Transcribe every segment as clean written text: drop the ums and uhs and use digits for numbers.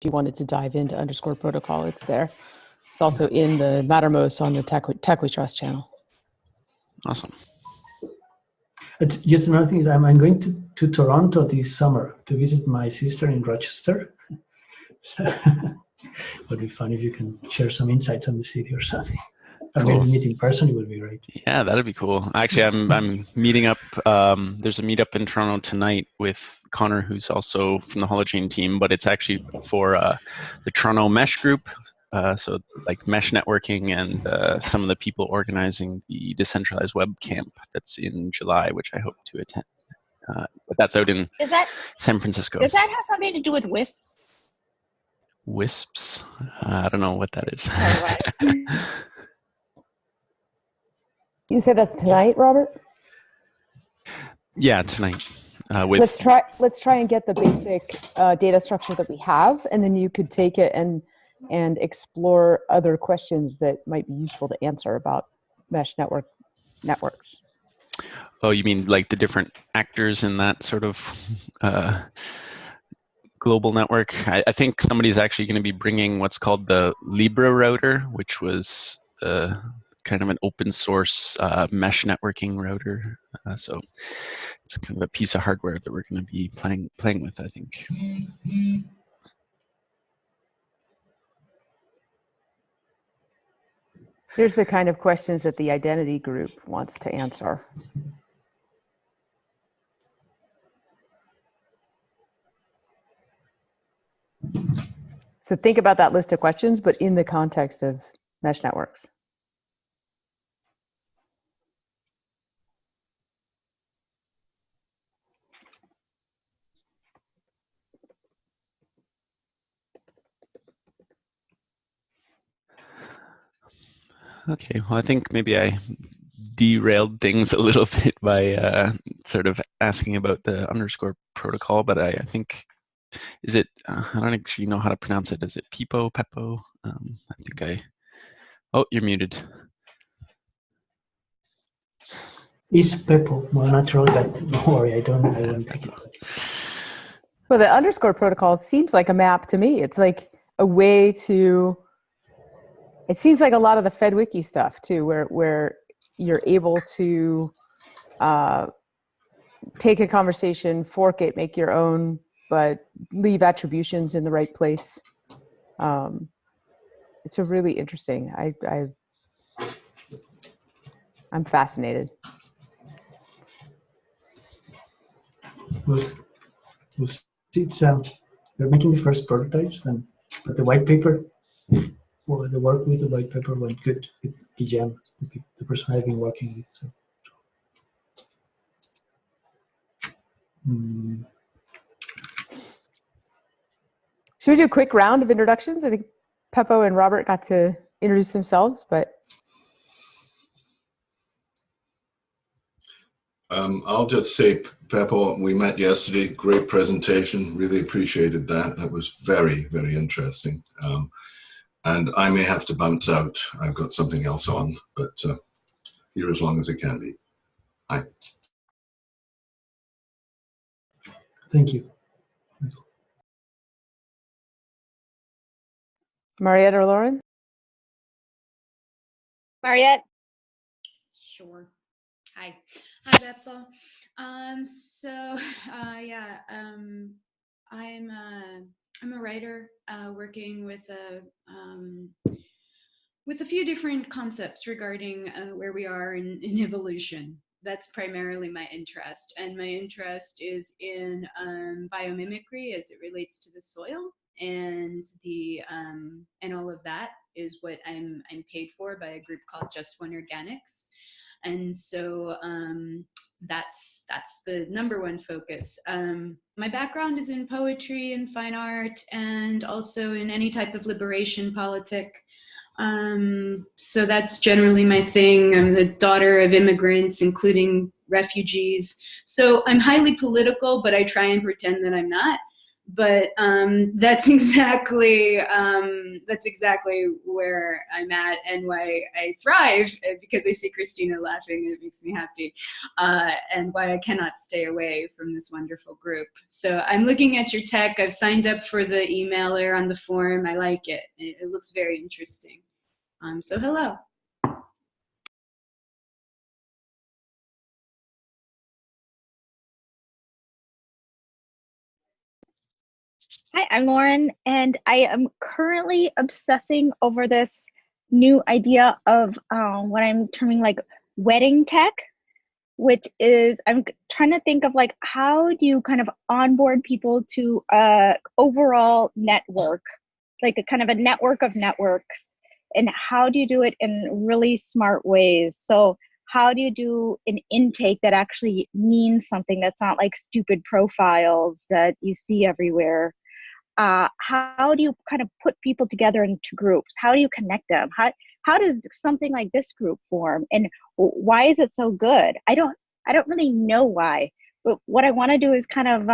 you wanted to dive into underscore protocol, it's there. It's also in the Mattermost on the Tech We Trust channel. Awesome. It's just another thing is I'm going to Toronto this summer to visit my sister in Rochester. So it would be fun if you can share some insights on the city or something. Or Cool. maybe meet in person, it would be great. Yeah, that'd be cool. Actually, I'm meeting up. There's a meetup in Toronto tonight with Connor, who's also from the Holochain team, but it's actually for the Toronto Mesh group. So like mesh networking and some of the people organizing the decentralized web camp that's in July, which I hope to attend. But that's out in San Francisco. Does that have something to do with WISPs? WISPs? I don't know what that is. Oh, right. You say that's tonight, Robert? Yeah, tonight. Let's try and get the basic data structure that we have, and then you could take it and explore other questions that might be useful to answer about mesh networks. Oh, you mean like the different actors in that sort of global network? I think somebody's actually going to be bringing what's called the Libra router, which was kind of an open source mesh networking router. So it's kind of a piece of hardware that we're going to be playing with, I think. Here's the kind of questions that the identity group wants to answer. So think about that list of questions, but in the context of mesh networks. Okay, well, I think maybe I derailed things a little bit by sort of asking about the underscore protocol, but I think, is it, I don't actually know how to pronounce it. Is it Pepo, Peppo? Oh, you're muted. It's Peppo, more natural, but don't worry, I won't take it. Well, the underscore protocol seems like a map to me. It's like a way to, it seems like a lot of the FedWiki stuff too, where you're able to take a conversation, fork it, make your own, but leave attributions in the right place. It's a really interesting. I'm fascinated. It's we're making the first prototypes, but the white paper, well, the work with the white paper went good with PGM, the person I've been working with. So. Should we do a quick round of introductions? I think Peppo and Robert got to introduce themselves, but. I'll just say, Peppo, we met yesterday. Great presentation. Really appreciated that. That was very, very interesting. And I may have to bounce out. I've got something else on, but here as long as it can be. Hi. Thank you. Mariette or Lauren? Mariette? Sure. Hi, Beppo. I'm a writer working with a few different concepts regarding where we are in evolution. That's primarily my interest, and my interest is in biomimicry as it relates to the soil, and and all of that is what I'm paid for by a group called Just One Organics. And so that's the number one focus. My background is in poetry and fine art, and also in any type of liberation politic. So that's generally my thing. I'm the daughter of immigrants, including refugees. So I'm highly political, but I try and pretend that I'm not. but that's exactly where I'm at and why I thrive, because I see Christina laughing and it makes me happy, and why I cannot stay away from this wonderful group. So I'm looking at your tech. I've signed up for the emailer on the forum. I like it. It looks very interesting. So hello. Hi, I'm Lauren, and I am currently obsessing over this new idea of what I'm terming like wedding tech, which is I'm trying to think of like how do you kind of onboard people to a overall network, like a kind of a network of networks, and how do you do it in really smart ways? So how do you do an intake that actually means something, that's not like stupid profiles that you see everywhere? How do you kind of put people together into groups? How do you connect them? How does something like this group form, and why is it so good? I don't really know why, but what I want to do is kind of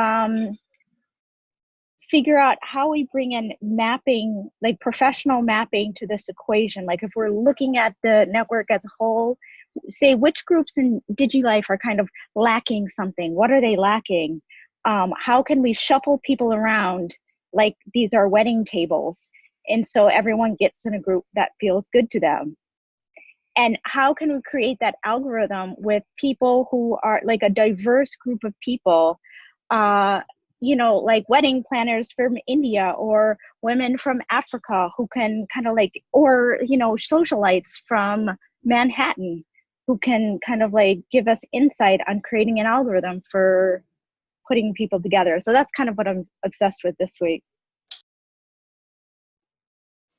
figure out how we bring in mapping, like professional mapping, to this equation. Like if we're looking at the network as a whole, say which groups in DigiLife are kind of lacking something. What are they lacking? How can we shuffle people around like these are wedding tables, and so everyone gets in a group that feels good to them? And how can we create that algorithm with people who are like a diverse group of people, like wedding planners from India or women from Africa who can kind of like, or, socialites from Manhattan who can kind of like give us insight on creating an algorithm for putting people together. So that's kind of what I'm obsessed with this week.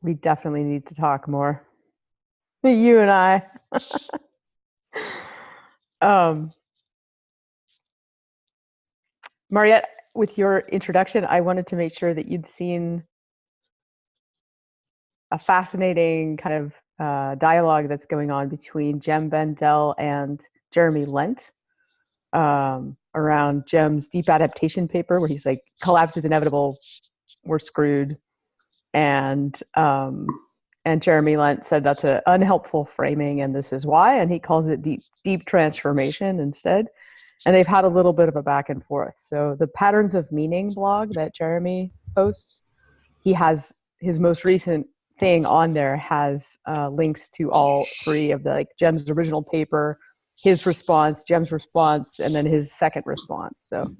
We definitely need to talk more. You and I. Mariette, with your introduction, I wanted to make sure that you'd seen a fascinating kind of dialogue that's going on between Jem Bendell and Jeremy Lent around Jem's deep adaptation paper, where he's like, collapse is inevitable, we're screwed. And Jeremy Lent said that's an unhelpful framing, and this is why. And he calls it deep transformation instead. And they've had a little bit of a back and forth. So the Patterns of Meaning blog that Jeremy posts, he has his most recent thing on there has links to all three of the, like, Jem's original paper, his response, Jem's response, and then his second response. So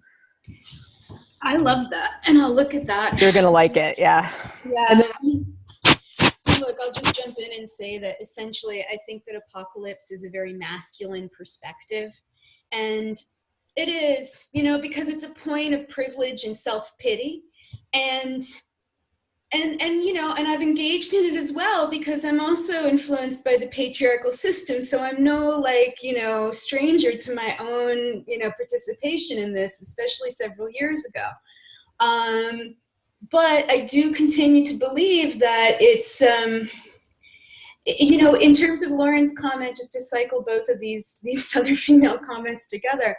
I love that, and I'll look at that. You're gonna like it, yeah. Yeah. Look, I'll just jump in and say that essentially I think that apocalypse is a very masculine perspective. And it is, because it's a point of privilege and self-pity. And I've engaged in it as well because I'm also influenced by the patriarchal system. So I'm no stranger to my own, participation in this, especially several years ago. But I do continue to believe that it's, in terms of Lauren's comment, just to cycle both of these other female comments together,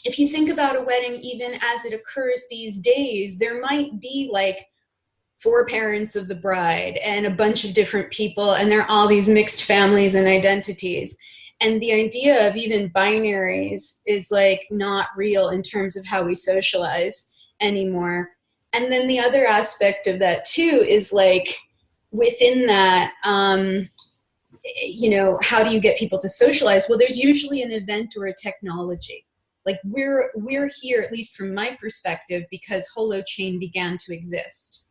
if you think about a wedding, even as it occurs these days, there might be like 4 parents of the bride and a bunch of different people, and there are all these mixed families and identities. And the idea of even binaries is like not real in terms of how we socialize anymore. And then the other aspect of that too is like within that, how do you get people to socialize? Well, there's usually an event or a technology. Like we're here, at least from my perspective, because Holochain began to exist.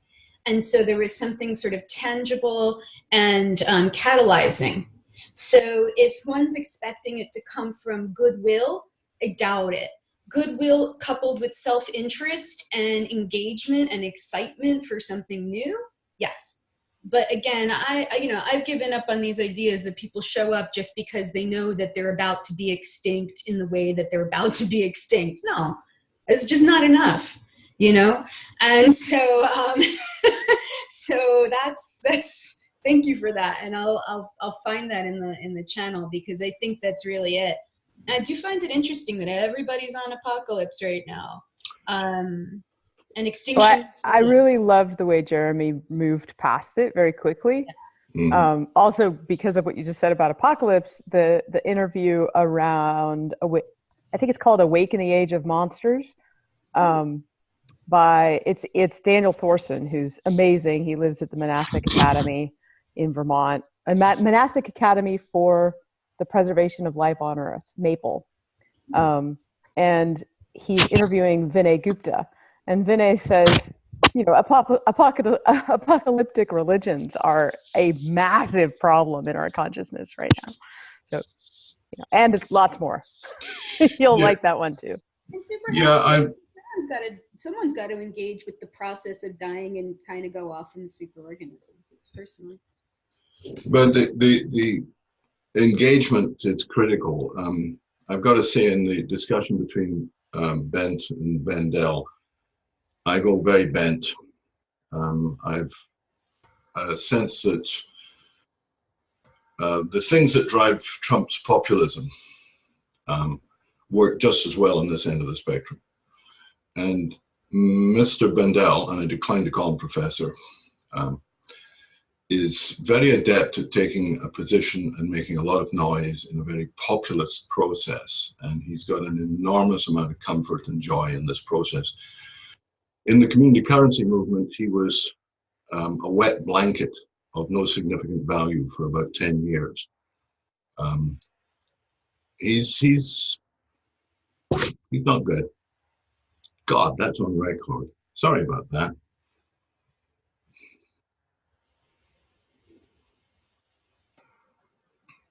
And so there was something sort of tangible and catalyzing. So if one's expecting it to come from goodwill, I doubt it. Goodwill coupled with self-interest and engagement and excitement for something new, yes. But again, I've given up on these ideas that people show up just because they know that they're about to be extinct in the way that they're about to be extinct. No, it's just not enough, And so, so that's. Thank you for that, and I'll find that in the channel because I think that's really it. And I do find it interesting that everybody's on apocalypse right now. and extinction. Well, I really loved the way Jeremy moved past it very quickly. Also, because of what you just said about Apocalypse, the interview around, I think it's called Awake in the Age of Monsters, by it's Daniel Thorson, who's amazing. He lives at the Monastic Academy in Vermont, a Monastic Academy for the Preservation of Life on Earth, Maple, and he's interviewing Vinay Gupta, and Vinay says, you know, apocalyptic religions are a massive problem in our consciousness right now. So, you know, and lots more. You'll like that one too. And Yeah, someone's got to engage with the process of dying and kind of go off from the superorganism, personally. But the engagement is critical. I've got to say, in the discussion between Bent and Vendel, I go very Bent. I've a sense that the things that drive Trump's populism work just as well on this end of the spectrum. And Mr. Bendel, and I decline to call him professor, is very adept at taking a position and making a lot of noise in a very populist process. And he's got an enormous amount of comfort and joy in this process. In the community currency movement, he was a wet blanket of no significant value for about 10 years. He's not good. God, that's on record. Sorry about that.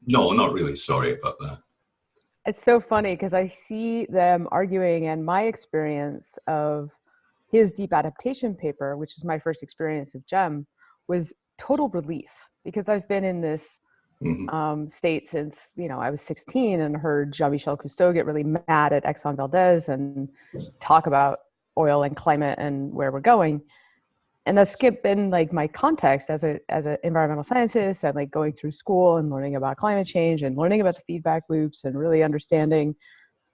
No, not really sorry about that. It's so funny because I see them arguing, and my experience of his deep adaptation paper, which is my first experience of GEM, was total relief, because I've been in this state since, you know, I was 16 and heard Jean-Michel Cousteau get really mad at Exxon Valdez and talk about oil and climate and where we're going. And that's been like my context as an environmental scientist, and like going through school and learning about climate change and learning about the feedback loops and really understanding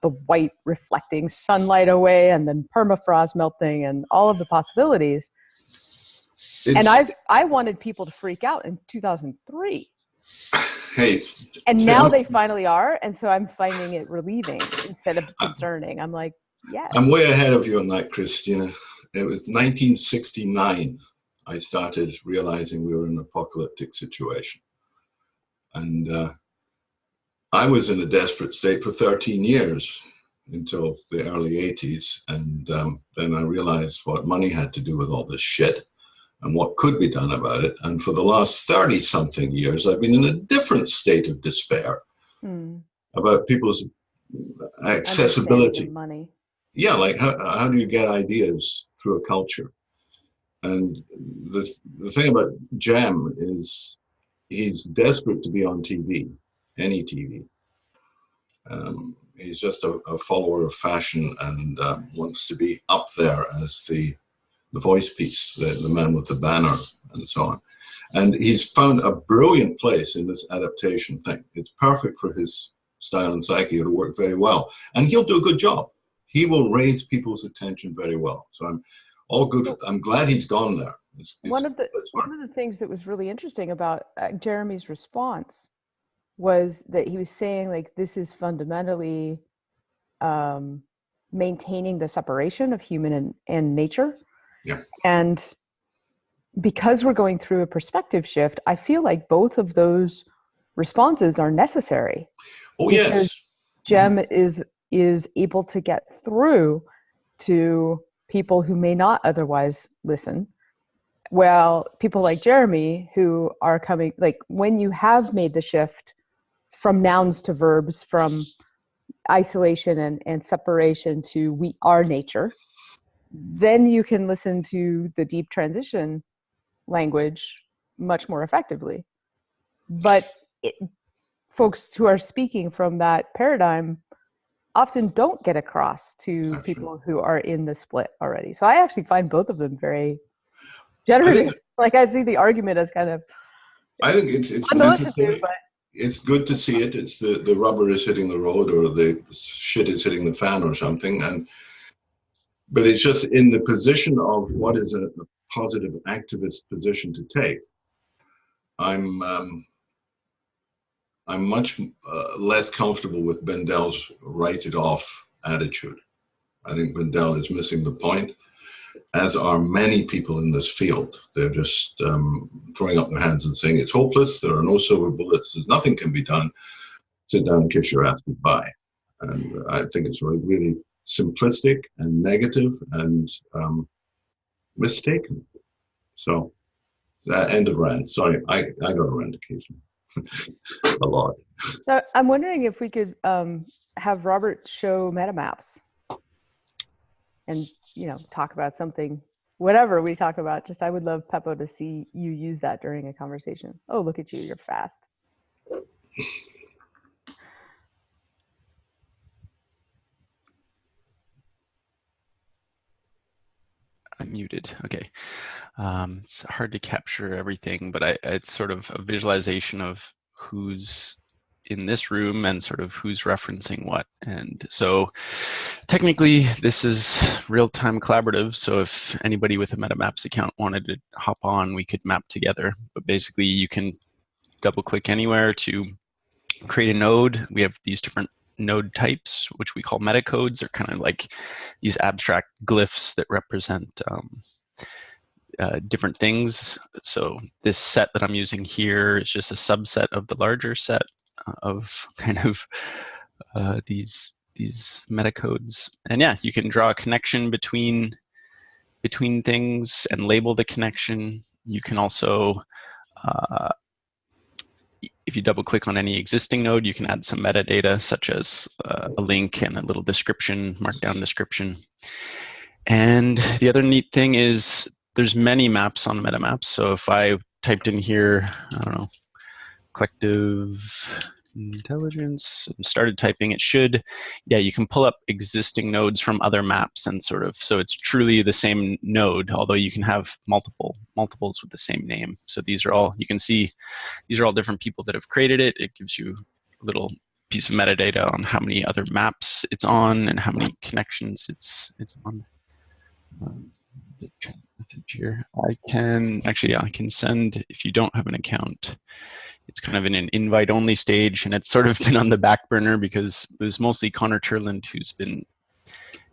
the white reflecting sunlight away and then permafrost melting and all of the possibilities. And I wanted people to freak out in 2003. Hey, and now they finally are, and so I'm finding it relieving instead of concerning. I'm like, yeah. I'm way ahead of you on that, Christina. It was 1969 I started realizing we were in an apocalyptic situation. And I was in a desperate state for 13 years until the early 80s. And then I realized what money had to do with all this shit and what could be done about it. And for the last 30-something years, I've been in a different state of despair about people's accessibility. Money. Yeah, like how do you get ideas through a culture? And the thing about Jem is he's desperate to be on TV, any TV. He's just a follower of fashion and wants to be up there as the voice piece, the man with the banner and so on. And he's found a brilliant place in this adaptation thing. It's perfect for his style and psyche. It'll work very well. And he'll do a good job. He will raise people's attention very well. So I'm all good. I'm glad he's gone there. One of the things that was really interesting about Jeremy's response was that he was saying, like, this is fundamentally maintaining the separation of human and nature. Yeah. And because we're going through a perspective shift, I feel like both of those responses are necessary. Oh, yes. Jem is able to get through to people who may not otherwise listen. Well, people like Jeremy who are coming, like when you have made the shift from nouns to verbs, from isolation and separation to we are nature, then you can listen to the deep transition language much more effectively. But folks who are speaking from that paradigm often don't get across to people who are in the split already. So I actually find both of them very generative. Like I see the argument as kind of. I think it's necessary. It's good to see it. It's the rubber is hitting the road, or the shit is hitting the fan, or something. And But it's just in the position of what is a positive activist position to take. I'm much less comfortable with Bendel's write it off attitude. I think Bendel is missing the point, as are many people in this field. They're just throwing up their hands and saying it's hopeless, there are no silver bullets, there's nothing can be done, sit down and kiss your ass goodbye. And I think it's really simplistic and negative and mistaken. So, end of rant. Sorry, I got a rant occasionally. A lot. So I'm wondering if we could have Robert show MetaMaps and, you know, talk about something, whatever we talk about. Just I would love, Peppo, to see you use that during a conversation. Oh, look at you, you're fast. I'm muted. Okay. It's hard to capture everything, but it's sort of a visualization of who's in this room and sort of who's referencing what. And so technically this is real-time collaborative. So if anybody with a MetaMaps account wanted to hop on, we could map together. But basically you can double click anywhere to create a node. We have these different node types, which we call metacodes. They're kind of like these abstract glyphs that represent different things. So this set that I'm using here is just a subset of the larger set of kind of these metacodes. And yeah, you can draw a connection between things and label the connection. You can also if you double click on any existing node, you can add some metadata such as a link and a little description, markdown description. And the other neat thing is there's many maps on MetaMaps. So if I typed in here, I don't know, collective intelligence and started typing, it should, yeah, you can pull up existing nodes from other maps and sort of, so it's truly the same node, although you can have multiples with the same name. So these are all, you can see, these are all different people that have created it. It gives you a little piece of metadata on how many other maps it's on and how many connections it's on. Here. I can actually, yeah, I can send, if you don't have an account, it's kind of in an invite only stage, and it's sort of been on the back burner because it was mostly Connor Turland who's been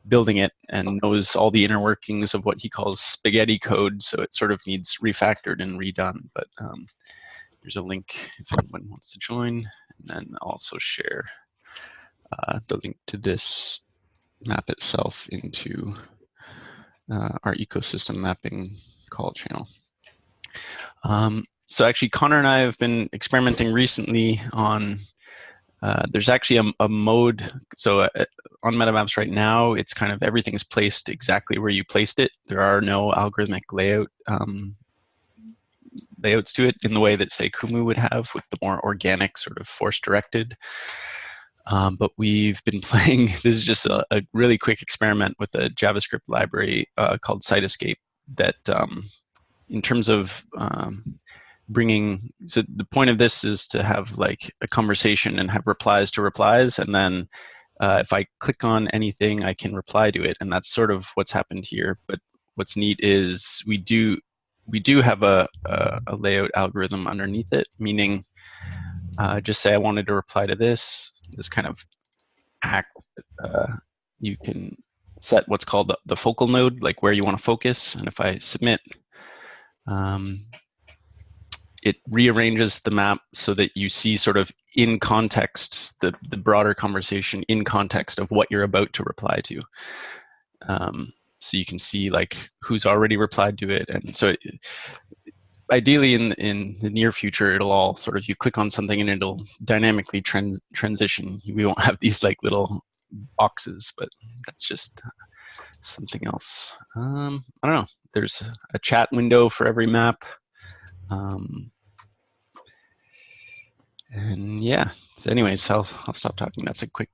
building it and knows all the inner workings of what he calls spaghetti code, so it sort of needs refactored and redone. But there's a link if anyone wants to join, and then I'll also share the link to this map itself into our ecosystem mapping call channel. So actually, Connor and I have been experimenting recently on, there's actually a mode, so on MetaMaps right now, it's kind of everything's placed exactly where you placed it. There are no algorithmic layouts to it in the way that, say, Kumu would have with the more organic sort of force-directed. But we've been playing, this is just a really quick experiment with a JavaScript library called Sitescape that in terms of bringing, so the point of this is to have like a conversation and have replies to replies, and then if I click on anything, I can reply to it, and that's sort of what's happened here. But what's neat is we do have a layout algorithm underneath it, meaning just say I wanted to reply to this kind of act. You can set what's called the focal node, like where you want to focus, and if I submit, it rearranges the map so that you see sort of in context the broader conversation in context of what you're about to reply to. So you can see like who's already replied to it, and so ideally in the near future, it'll all sort of, you click on something and it'll dynamically transition. We won't have these like little boxes, but that's just something else. I don't know. There's a chat window for every map. And yeah, so anyways, I'll stop talking. That's a quick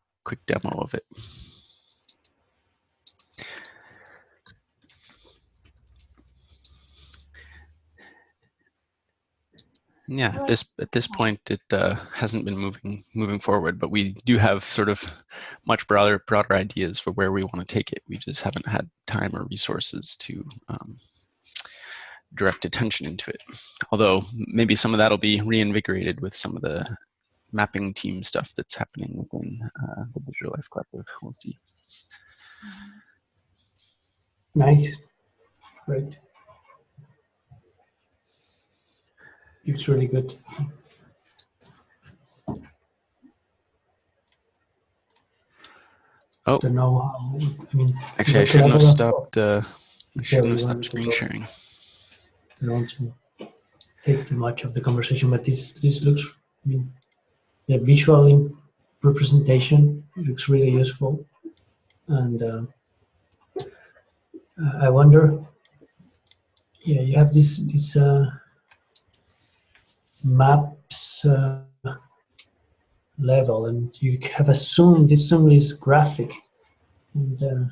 demo of it. Yeah, at this point, it hasn't been moving forward, but we do have sort of much broader ideas for where we want to take it. We just haven't had time or resources to direct attention into it. Although maybe some of that will be reinvigorated with some of the mapping team stuff that's happening within the Digital Life Collective. We'll see. Nice. Great. Looks really good. Oh, Don't know how, I mean, actually, I what shouldn't have level stopped. I shouldn't have you stopped wanted to screen go. sharing. I don't want to take too much of the conversation, but this looks, I mean, the visual representation looks really useful. And I wonder, yeah, you have this maps level, and you have assumed this only is graphic. And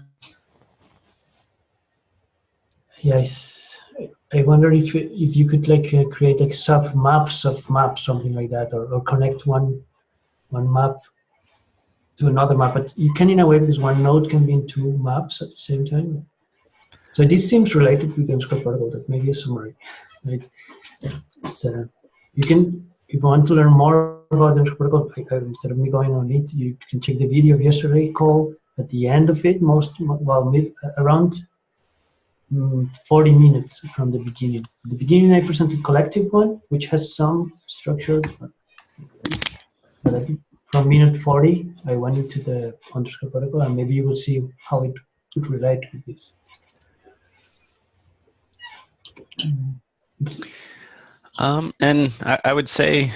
yes, I wonder if you could like create like sub maps of maps, something like that, or connect one map to another map. But you can in a way, because one node can be in two maps at the same time. So this seems related with the Underscore protocol. That may be a summary, right? So you can, if you want to learn more about the Underscore protocol, instead of me going on it, you can check the video of yesterday's call. At the end of it, around 40 minutes from the beginning. At the beginning, I presented collective one, which has some structure. But from minute 40, I went into the Underscore protocol, and maybe you will see how it would relate with this. And I would say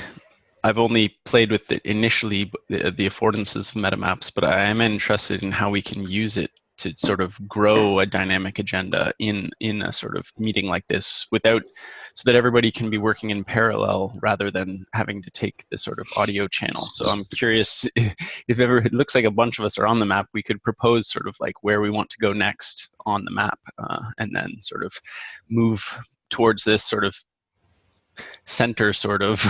I've only played with it initially, the affordances of MetaMaps, but I am interested in how we can use it to sort of grow a dynamic agenda in a sort of meeting like this so that everybody can be working in parallel rather than having to take the sort of audio channel. So I'm curious if ever it looks like a bunch of us are on the map, we could propose sort of like where we want to go next on the map, and then sort of move towards this sort of center sort of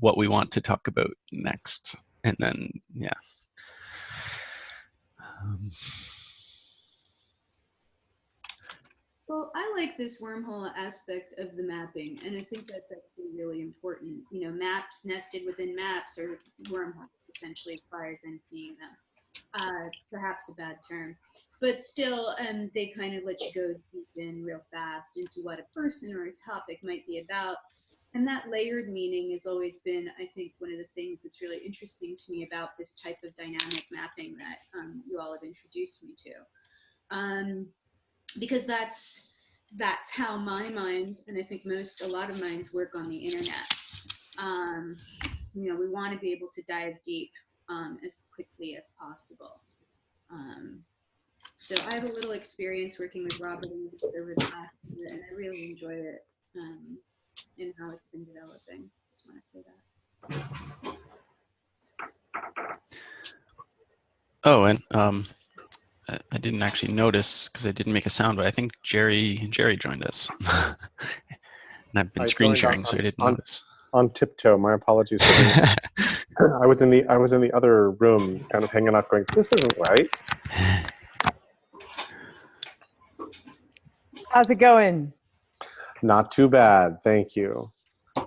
what we want to talk about next. And then, yeah. Well, I like this wormhole aspect of the mapping, and I think that's actually really important. You know, maps nested within maps are wormholes, essentially, as far as I'm seeing them. Perhaps a bad term, but still, they kind of let you go deep in real fast into what a person or a topic might be about. And that layered meaning has always been, I think, one of the things that's really interesting to me about this type of dynamic mapping that you all have introduced me to. Because that's how my mind, and I think a lot of minds work on the internet. You know, we want to be able to dive deep as quickly as possible. So I have a little experience working with Robert over the last year, and I really enjoy it in how it's been developing. Just want to say that. Oh, and I didn't actually notice because I didn't make a sound, but I think Jerry joined us. And I've been screen sharing, so I didn't notice. On tiptoe. My apologies. I was in the other room, kind of hanging out, going, "This isn't right." How's it going? Not too bad, thank you. Do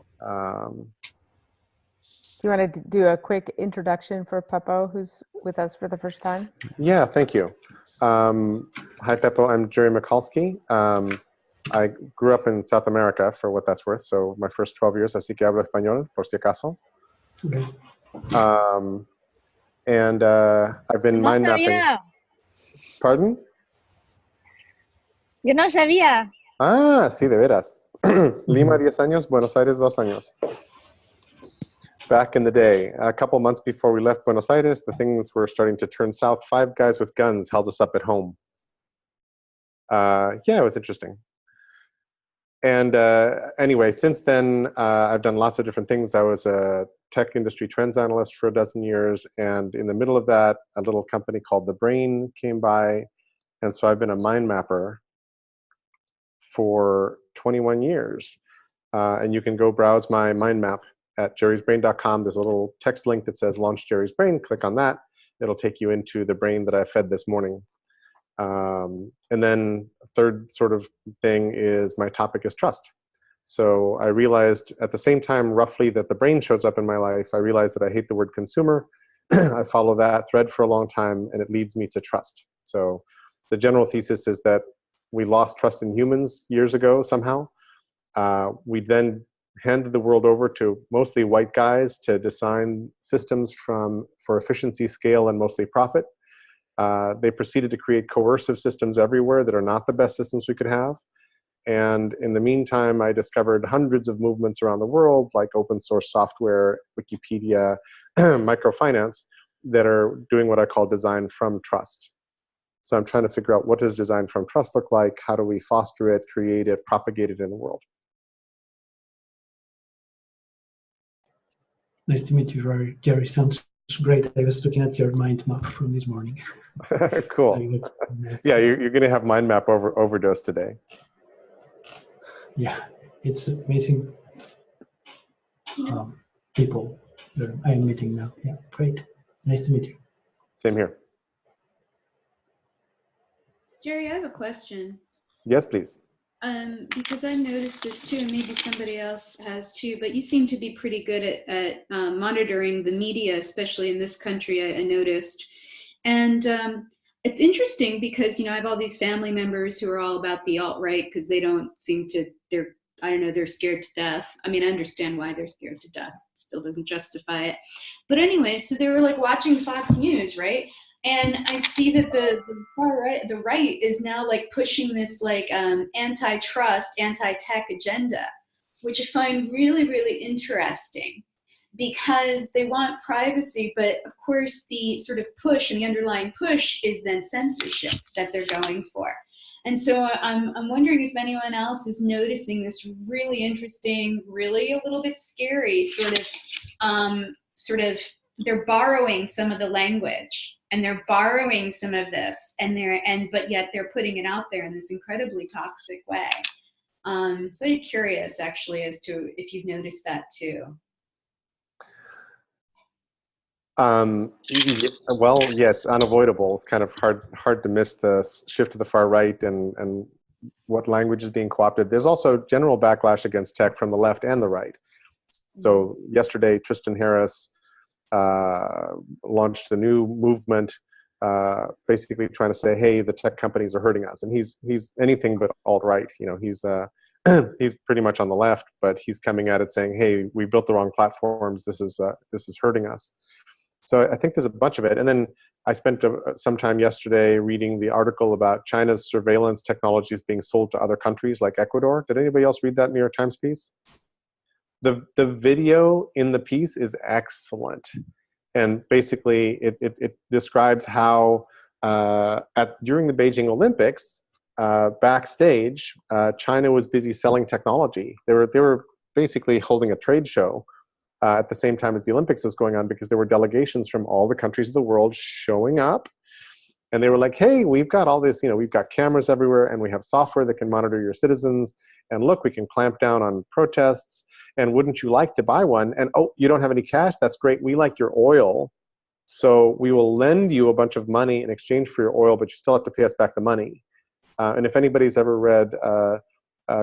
you want to do a quick introduction for Peppo, who's with us for the first time? Yeah, thank you. Hi, Peppo. I'm Jerry Mikulski. I grew up in South America, for what that's worth. So my first 12 years, así que hablo español, por si acaso. Okay. And I've been mind mapping. Pardon? Yo no sabía. Ah, sí, de veras. Lima 10 años, Buenos Aires 2 años. Back in the day, a couple months before we left Buenos Aires, the things were starting to turn south. 5 guys with guns held us up at home. Yeah, it was interesting. And anyway, since then, I've done lots of different things. I was a tech industry trends analyst for 12 years. And in the middle of that, a little company called The Brain came by. And so I've been a mind mapper for 21 years. And you can go browse my mind map at jerrysbrain.com. There's a little text link that says Launch Jerry's Brain. Click on that. It'll take you into the brain that I fed this morning. And then a third sort of thing is my topic is trust. So I realized at the same time, roughly, that the brain shows up in my life, I realized that I hate the word consumer. I follow that thread for a long time, and it leads me to trust. So the general thesis is that we lost trust in humans years ago somehow. We then handed the world over to mostly white guys to design systems for efficiency, scale, and mostly profit. They proceeded to create coercive systems everywhere that are not the best systems we could have. And in the meantime, I discovered hundreds of movements around the world, like open source software, Wikipedia, microfinance, that are doing what I call design from trust. So I'm trying to figure out, what does design from trust look like? How do we foster it, create it, propagate it in the world? Nice to meet you, Jerry. Sounds great. I was looking at your mind map from this morning. Cool. Yeah, you're going to have mind map overdose today. Yeah, it's amazing people that I am meeting now. Yeah, great. Nice to meet you. Same here. Jerry, I have a question. Yes, please. Because I noticed this too, and maybe somebody else has too, but you seem to be pretty good at monitoring the media, especially in this country, I noticed. And it's interesting because, I have all these family members who are all about the alt-right because they don't seem to, they're scared to death. I mean, I understand why they're scared to death. It still doesn't justify it. But anyway, so they were like watching Fox News, right? And I see that the far right, the right is now like pushing this like antitrust, anti-tech agenda, which I find really, really interesting because they want privacy, but of course the sort of push and the underlying push is then censorship that they're going for. And so I'm wondering if anyone else is noticing this really interesting, really a little bit scary sort of they're borrowing some of the language and they're borrowing some of this but yet they're putting it out there in this incredibly toxic way. So I'm curious actually as to if you've noticed that too. Well, yeah, it's unavoidable. It's kind of hard to miss the shift to the far right and what language is being co-opted. There's also general backlash against tech from the left and the right. So yesterday, Tristan Harris launched a new movement, basically trying to say, hey, the tech companies are hurting us. And he's anything but alt-right. He's pretty much on the left, but he's coming at it saying, hey, we built the wrong platforms. This is hurting us. So I think there's a bunch of it. And then I spent some time yesterday reading the article about China's surveillance technologies being sold to other countries like Ecuador. Did anybody else read that New York Times piece? The video in the piece is excellent. And basically it describes how during the Beijing Olympics, backstage, China was busy selling technology. They were basically holding a trade show at the same time as the Olympics was going on, because there were delegations from all the countries of the world showing up. And they were like, hey, we've got all this, we've got cameras everywhere and we have software that can monitor your citizens. And look, we can clamp down on protests. And wouldn't you like to buy one? And oh, you don't have any cash? That's great. We like your oil. So we will lend you a bunch of money in exchange for your oil, but you still have to pay us back the money. And if anybody's ever read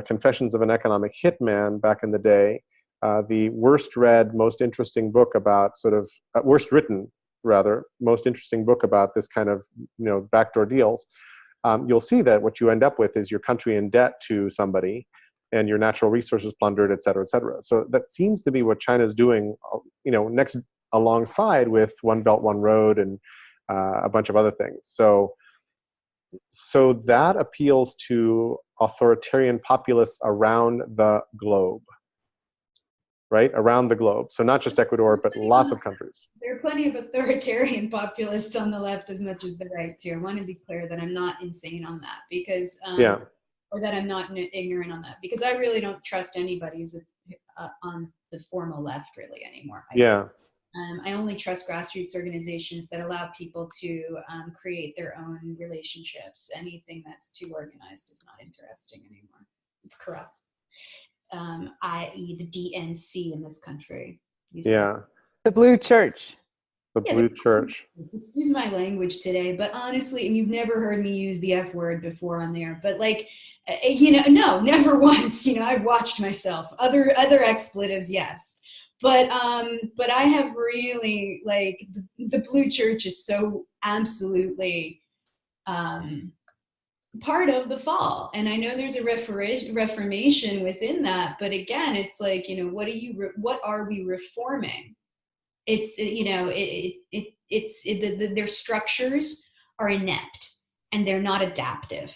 Confessions of an Economic Hitman back in the day, the worst read, most interesting book about worst written, rather, most interesting book about this kind of, backdoor deals, you'll see that what you end up with is your country in debt to somebody and your natural resources plundered, et cetera, et cetera. So that seems to be what China's doing, next alongside with One Belt, One Road and a bunch of other things. So that appeals to authoritarian populists around the globe. Right? Around the globe. So not just Ecuador, but lots of countries. There are plenty of authoritarian populists on the left as much as the right too. I want to be clear that I'm not insane on that because, or that I'm not ignorant on that, because I really don't trust anybody who's on the formal left really anymore. I only trust grassroots organizations that allow people to create their own relationships. Anything that's too organized is not interesting anymore. It's corrupt. i.e. the DNC in this country. Yeah, The Blue Church. the Blue Church. Excuse my language today, but honestly, and you've never heard me use the F word before on there, but like, no, never once. I've watched myself. Other expletives, yes, but I have really like the Blue Church is so absolutely part of the fall, and I know there's a reformation within that, but again, it's like, what are we reforming? It's their structures are inept, and they're not adaptive,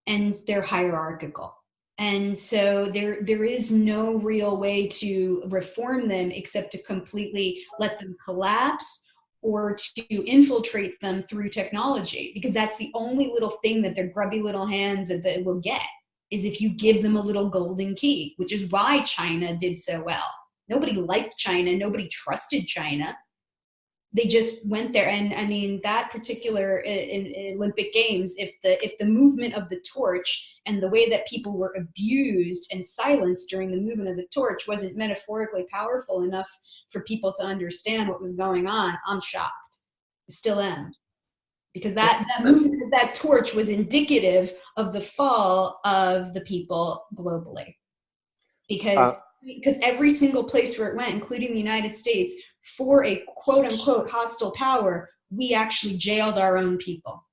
and they're hierarchical, and so there is no real way to reform them except to completely let them collapse or to infiltrate them through technology, because that's the only little thing that their grubby little hands that will get, is if you give them a little golden key, which is why China did so well. Nobody liked China. Nobody trusted China. They just went there. And I mean, that particular in Olympic Games, if the movement of the torch and the way that people were abused and silenced during the movement of the torch wasn't metaphorically powerful enough for people to understand what was going on, I'm shocked. I still am. Because that movement of that torch was indicative of the fall of the people globally. Because every single place where it went, including the United States, for a quote unquote hostile power, we actually jailed our own people.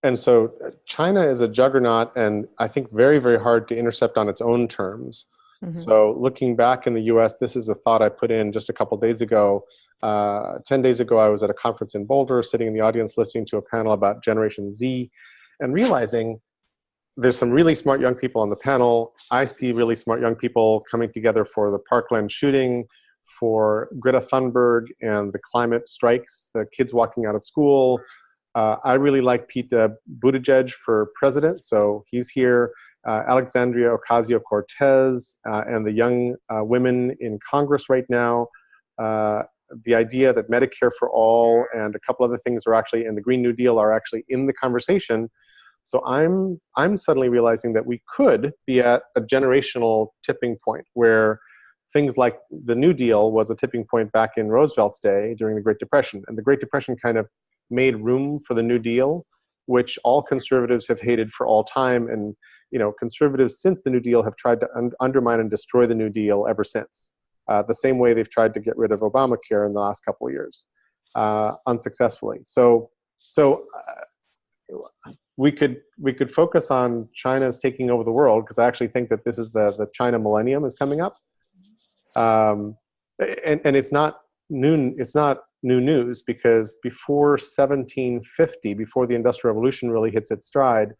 And so China is a juggernaut, and I think very, very hard to intercept on its own terms. Mm-hmm. So looking back in the US, this is a thought I put in just a couple days ago. 10 days ago, I was at a conference in Boulder, sitting in the audience listening to a panel about Generation Z, and realizing there's some really smart young people on the panel. I see really smart young people coming together for the Parkland shooting, for Greta Thunberg and the climate strikes, the kids walking out of school. I really like Pete Buttigieg for president, so he's here. Alexandria Ocasio-Cortez and the young women in Congress right now. The idea that Medicare for all and a couple other things are actually, and the Green New Deal are actually in the conversation. So I'm suddenly realizing that we could be at a generational tipping point where things like the New Deal was a tipping point back in Roosevelt's day during the Great Depression. And the Great Depression kind of made room for the New Deal, which all conservatives have hated for all time. And conservatives since the New Deal have tried to undermine and destroy the New Deal ever since. The same way they've tried to get rid of Obamacare in the last couple of years, unsuccessfully. So we could focus on China's taking over the world, because I actually think that this is the China millennium is coming up, and it's not new news, because before 1750, before the Industrial Revolution really hits its stride,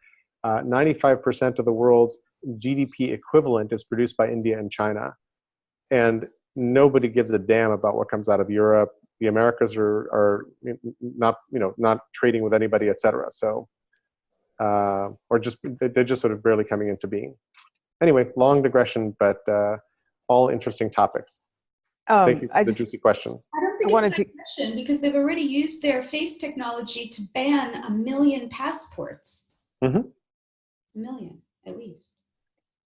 95% of the world's GDP equivalent is produced by India and China, and nobody gives a damn about what comes out of Europe. The Americas are not trading with anybody, etc. So. They're just sort of barely coming into being. Anyway, long digression, but all interesting topics. Thank you for the juicy question. I don't think it's a digression, because they've already used their face technology to ban 1 million passports. Mm-hmm. 1 million, at least.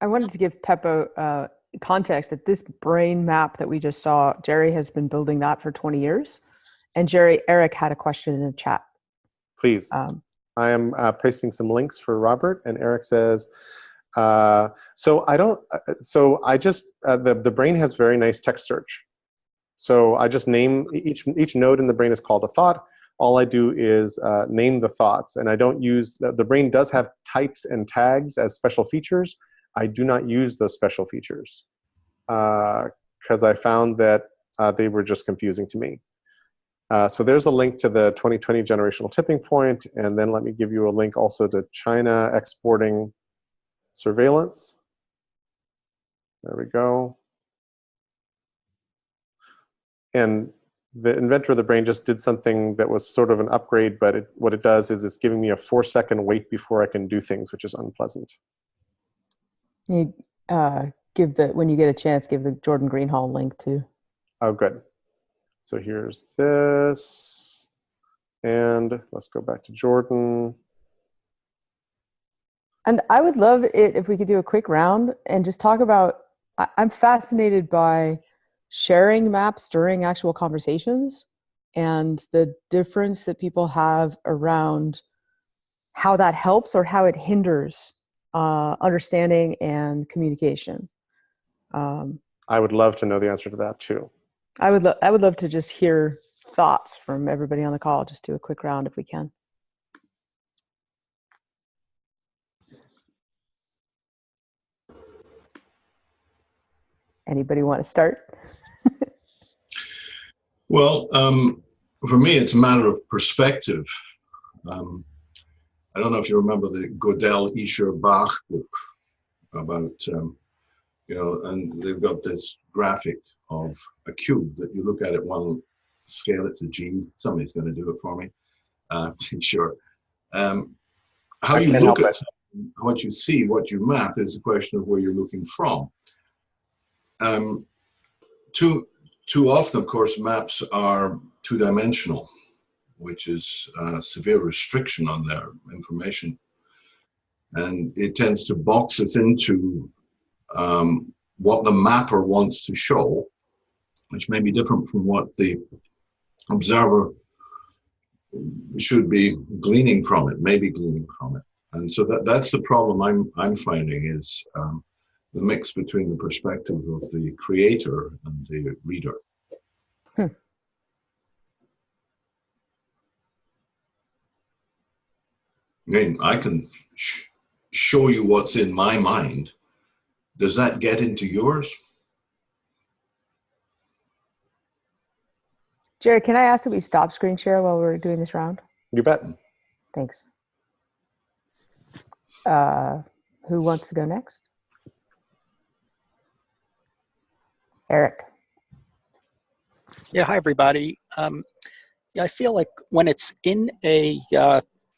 I wanted to give Peppo context that this brain map that we just saw, Jerry has been building that for 20 years. And Eric had a question in the chat. Please. I am pasting some links for Robert, and Eric says, the brain has very nice text search. So I just name, each node in the brain is called a thought. All I do is name the thoughts, and I don't use, the brain does have types and tags as special features. I do not use those special features because I found that they were just confusing to me. So there's a link to the 2020 generational tipping point, and then let me give you a link also to China exporting surveillance. There we go. And the inventor of the brain just did something that was sort of an upgrade, but what it does is it's giving me a 4-second wait before I can do things, which is unpleasant. You when you get a chance, give the Jordan Greenhall link too. Oh, good. So here's this, and let's go back to Jordan. And I would love it if we could do a quick round and just talk about, I'm fascinated by sharing maps during actual conversations and the difference that people have around how that helps or how it hinders understanding and communication. I would love to know the answer to that too. I would love to just hear thoughts from everybody on the call. Just do a quick round if we can. Anybody want to start? Well, for me, it's a matter of perspective. I don't know if you remember the Gödel, Escher, Bach book about, and they've got this graphic of a cube that you look at it one scale, it's a G. Somebody's going to do it for me. Sure. How you look at something, what you see, what you map is a question of where you're looking from. Too often, of course, maps are two-dimensional, which is a severe restriction on their information. And it tends to box us into what the mapper wants to show, which may be different from what the observer should be gleaning from it, maybe gleaning from it. And so that's the problem I'm finding is the mix between the perspective of the creator and the reader. Hmm. I mean, I can show you what's in my mind. Does that get into yours? Jared, can I ask that we stop screen share while we're doing this round? You bet. Thanks. Who wants to go next? Eric. Yeah, hi everybody. Yeah, I feel like when it's in a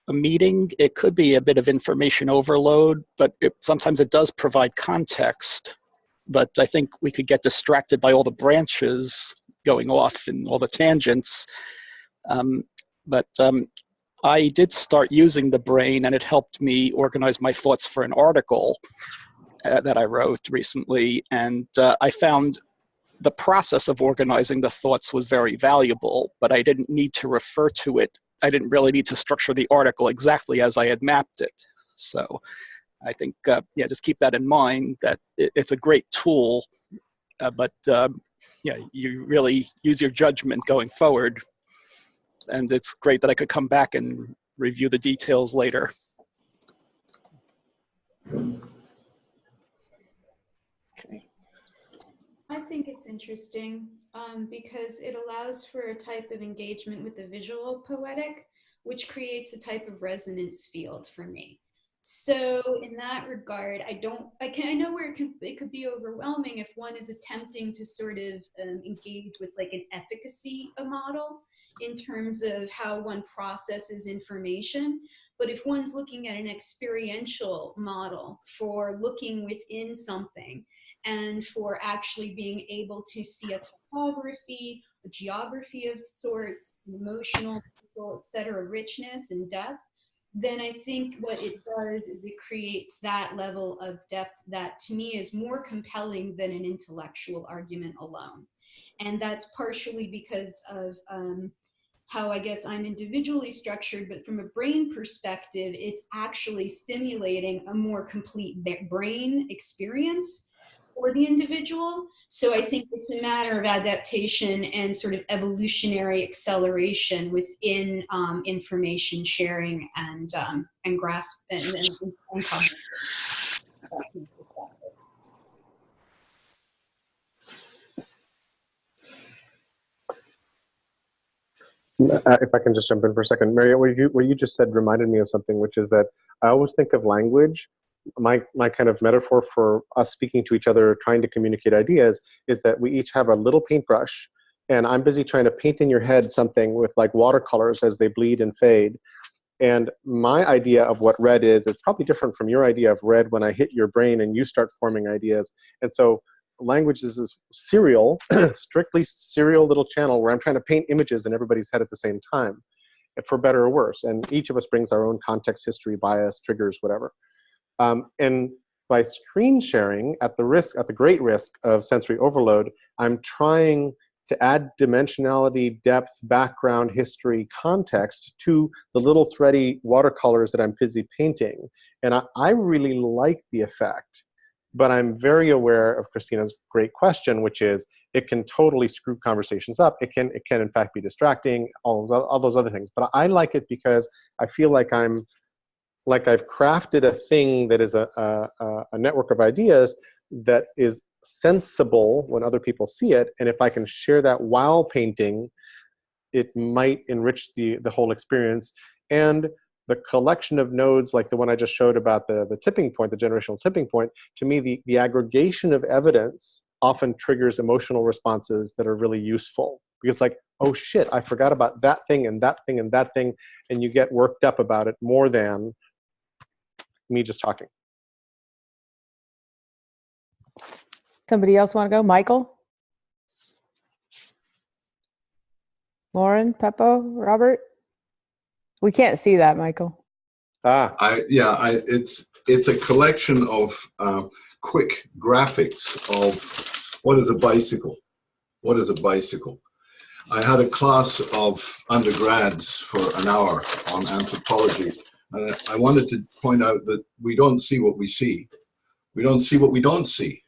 meeting, it could be a bit of information overload, but sometimes it does provide context. But I think we could get distracted by all the branches going off and all the tangents. But I did start using the brain, and it helped me organize my thoughts for an article that I wrote recently. And I found the process of organizing the thoughts was very valuable, but I didn't need to refer to it. I didn't really need to structure the article exactly as I had mapped it. So I think, yeah, just keep that in mind, that it's a great tool, but yeah, you really use your judgment going forward. And it's great that I could come back and review the details later. Okay. I think it's interesting because it allows for a type of engagement with the visual poetic, which creates a type of resonance field for me. So in that regard, I know where it could be overwhelming if one is attempting to sort of engage with like an efficacy model in terms of how one processes information. But if one's looking at an experiential model for looking within something and for actually being able to see a topography, a geography of sorts, emotional, et cetera, richness and depth, then I think what it does is it creates that level of depth that to me is more compelling than an intellectual argument alone. And that's partially because of how I guess I'm individually structured, but from a brain perspective, it's actually stimulating a more complete brain experience for the individual. So I think it's a matter of adaptation and sort of evolutionary acceleration within information sharing and grasp and cognition. If I can just jump in for a second, Maria, what you just said reminded me of something, which is that I always think of language. My kind of metaphor for us speaking to each other, trying to communicate ideas, is that we each have a little paintbrush, and I'm busy trying to paint in your head something with like watercolors as they bleed and fade. And my idea of what red is probably different from your idea of red when I hit your brain and you start forming ideas. And so language is this serial, strictly serial little channel where I'm trying to paint images in everybody's head at the same time, for better or worse. And each of us brings our own context, history, bias, triggers, whatever. And by screen sharing, at the great risk of sensory overload, I'm trying to add dimensionality, depth, background, history, context to the little thready watercolors that I'm busy painting. And I really like the effect, but I'm very aware of Christina's great question, which is it can totally screw conversations up. It can in fact be distracting, all those other things. But I like it because I feel like I've crafted a thing that is a network of ideas that is sensible when other people see it. And if I can share that while painting, it might enrich the whole experience. And the collection of nodes, like the one I just showed about the tipping point, the generational tipping point, to me, the aggregation of evidence often triggers emotional responses that are really useful. Because like, oh shit, I forgot about that thing and that thing and that thing, and you get worked up about it more than me just talking. Somebody else want to go? Michael? Lauren, Peppo, Robert? We can't see that, Michael. It's a collection of quick graphics of what is a bicycle. What is a bicycle? I had a class of undergrads for an hour on anthropology, and I wanted to point out that we don't see what we see. We don't see what we don't see.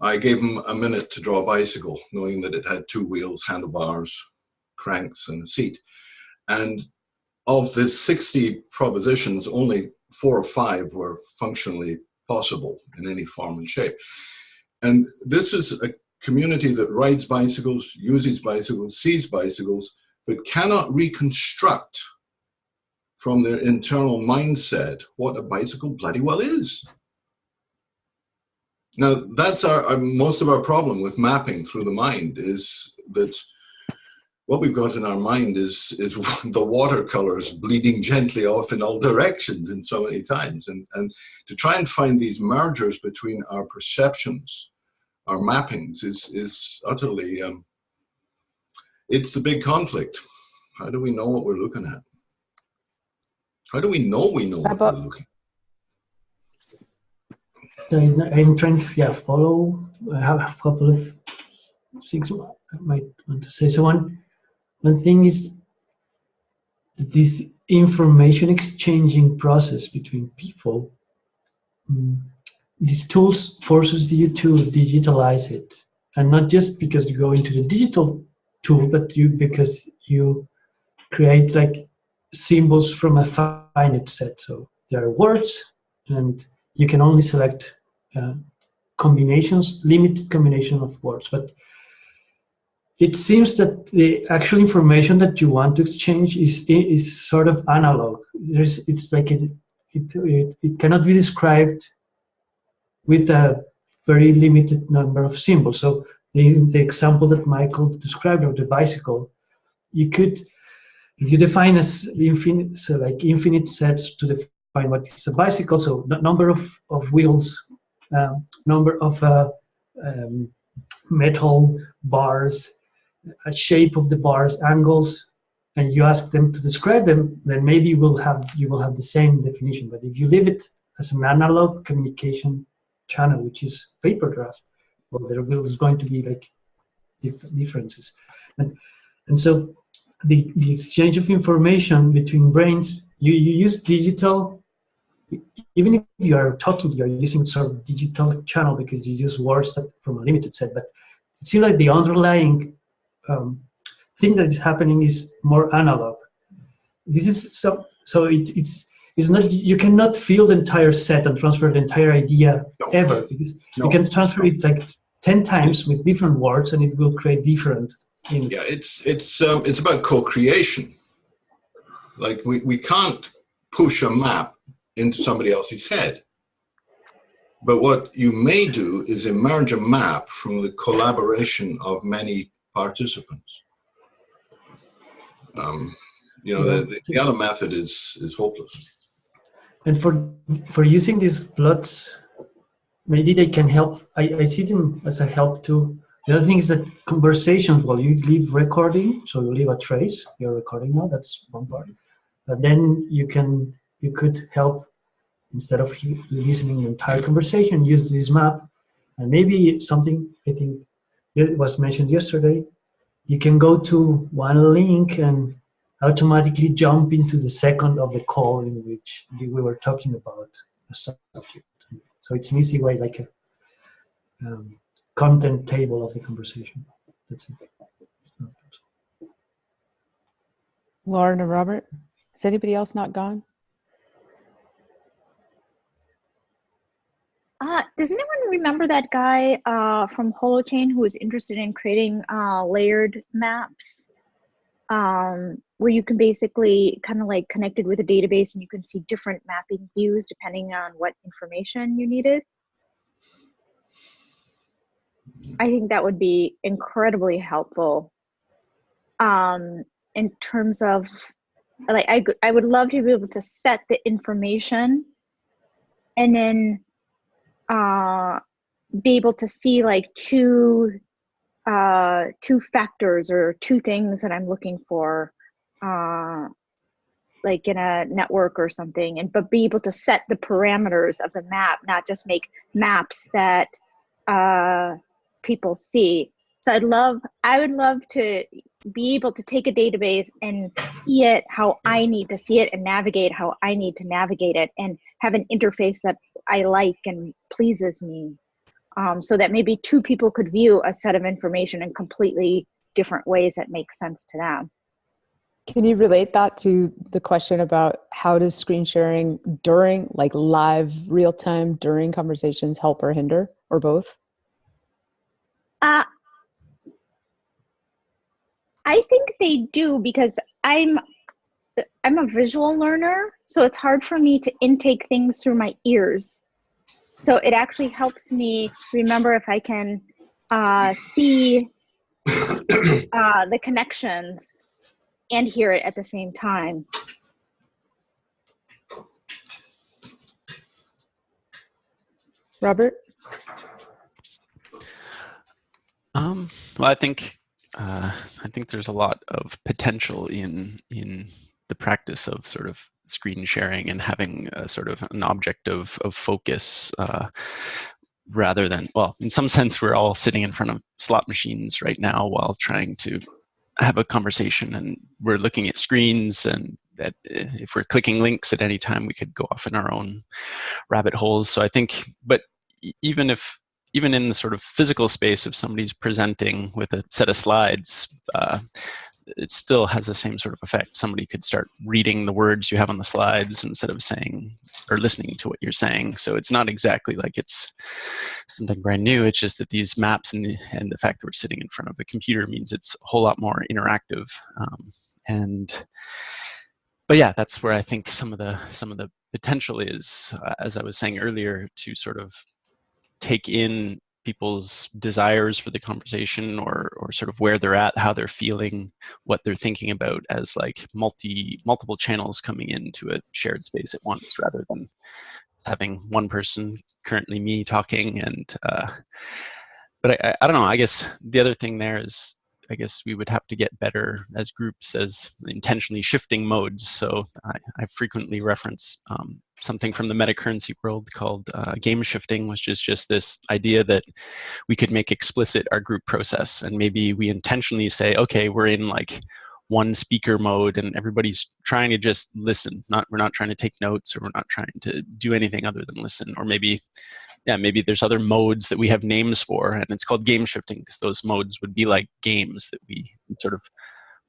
I gave them a minute to draw a bicycle, knowing that it had 2 wheels, handlebars, cranks, and a seat. And of the 60 propositions, only 4 or 5 were functionally possible in any form and shape. And this is a community that rides bicycles, uses bicycles, sees bicycles, but cannot reconstruct from their internal mindset what a bicycle bloody well is. Now, that's most of our problem with mapping through the mind, is that what we've got in our mind is the watercolors bleeding gently off in all directions in so many times. And to try and find these mergers between our perceptions, our mappings, is utterly, it's the big conflict. How do we know what we're looking at? How do we know what we're looking at? I'm trying to follow. I have a couple of things I might want to say. So one thing is this information exchanging process between people. These tools forces you to digitalize it, and not just because you go into the digital tool, but because you create like symbols from a finite set. So there are words, and you can only select combinations, limited combination of words. But it seems that the actual information that you want to exchange is sort of analog. It's like it cannot be described with a very limited number of symbols. So the example that Michael described of the bicycle, you could, if you define as infinite, so like infinite sets to define what is a bicycle, so the number of wheels, number of metal bars, a shape of the bars, angles, and you ask them to describe them, then maybe you will have the same definition. But if you leave it as an analog communication channel, which is paper draft, well, there is going to be like differences, and so the exchange of information between brains, you use digital. Even if you are talking, you're using sort of digital channel because you use words from a limited set. But it seems like the underlying thing that is happening is more analog. This is so it's not, you cannot fill the entire set and transfer the entire idea ever, because you can transfer it like 10 times with different words and it will create different things. Yeah, it's about co-creation. Like we can't push a map into somebody else's head. But what you may do is emerge a map from the collaboration of many participants. The other method is hopeless. And for using these plots, maybe they can help. I see them as a help too. The other thing is that conversations, well, you leave recording, so you leave a trace. You're recording now. That's one part. But then you could help instead of listening the entire conversation, use this map. And maybe something I think it was mentioned yesterday, you can go to one link and automatically jump into the second of the call in which we were talking about a subject. So it's an easy way, like a content table of the conversation. That's it. Lauren and Robert, is anybody else not gone? Does anyone remember that guy from Holochain who was interested in creating layered maps, where you can basically kind of like connected with a database and you can see different mapping views depending on what information you needed? I think that would be incredibly helpful in terms of, like, I would love to be able to set the information and then be able to see like two factors or two things that I'm looking for, like in a network or something, but be able to set the parameters of the map, not just make maps that people see. So I would love to be able to take a database and see it how I need to see it and navigate how I need to navigate it, and have an interface that I like and pleases me, so that maybe two people could view a set of information in completely different ways that make sense to them. Can you relate that to the question about how does screen sharing during, like live, real time, during conversations help or hinder, or both? I think they do, because I'm a visual learner, so it's hard for me to intake things through my ears. So it actually helps me remember if I can see the connections and hear it at the same time. Robert? Well, I think there's a lot of potential in the practice of sort of screen sharing and having a sort of an object of focus, rather than, well, in some sense, we're all sitting in front of slot machines right now while trying to have a conversation, and we're looking at screens, and that if we're clicking links at any time, we could go off in our own rabbit holes. So I think, but even in the sort of physical space, if somebody's presenting with a set of slides, it still has the same sort of effect. Somebody could start reading the words you have on the slides instead of saying or listening to what you're saying. So it's not exactly like it's something brand new. It's just that these maps and the fact that we're sitting in front of a computer means it's a whole lot more interactive. But yeah, that's where I think some of the potential is, as I was saying earlier, to sort of take in people's desires for the conversation, or sort of where they're at, how they're feeling, what they're thinking about, as like multiple channels coming into a shared space at once, rather than having one person, currently me, talking. And but I don't know, I guess the other thing there is, I guess we would have to get better as groups as intentionally shifting modes. So I frequently reference something from the metacurrency world called game shifting, which is just this idea that we could make explicit our group process. And maybe we intentionally say, okay, we're in like one speaker mode and everybody's trying to just listen. We're not trying to take notes, or we're not trying to do anything other than listen. Or maybe there's other modes that we have names for, and it's called game shifting because those modes would be like games that we sort of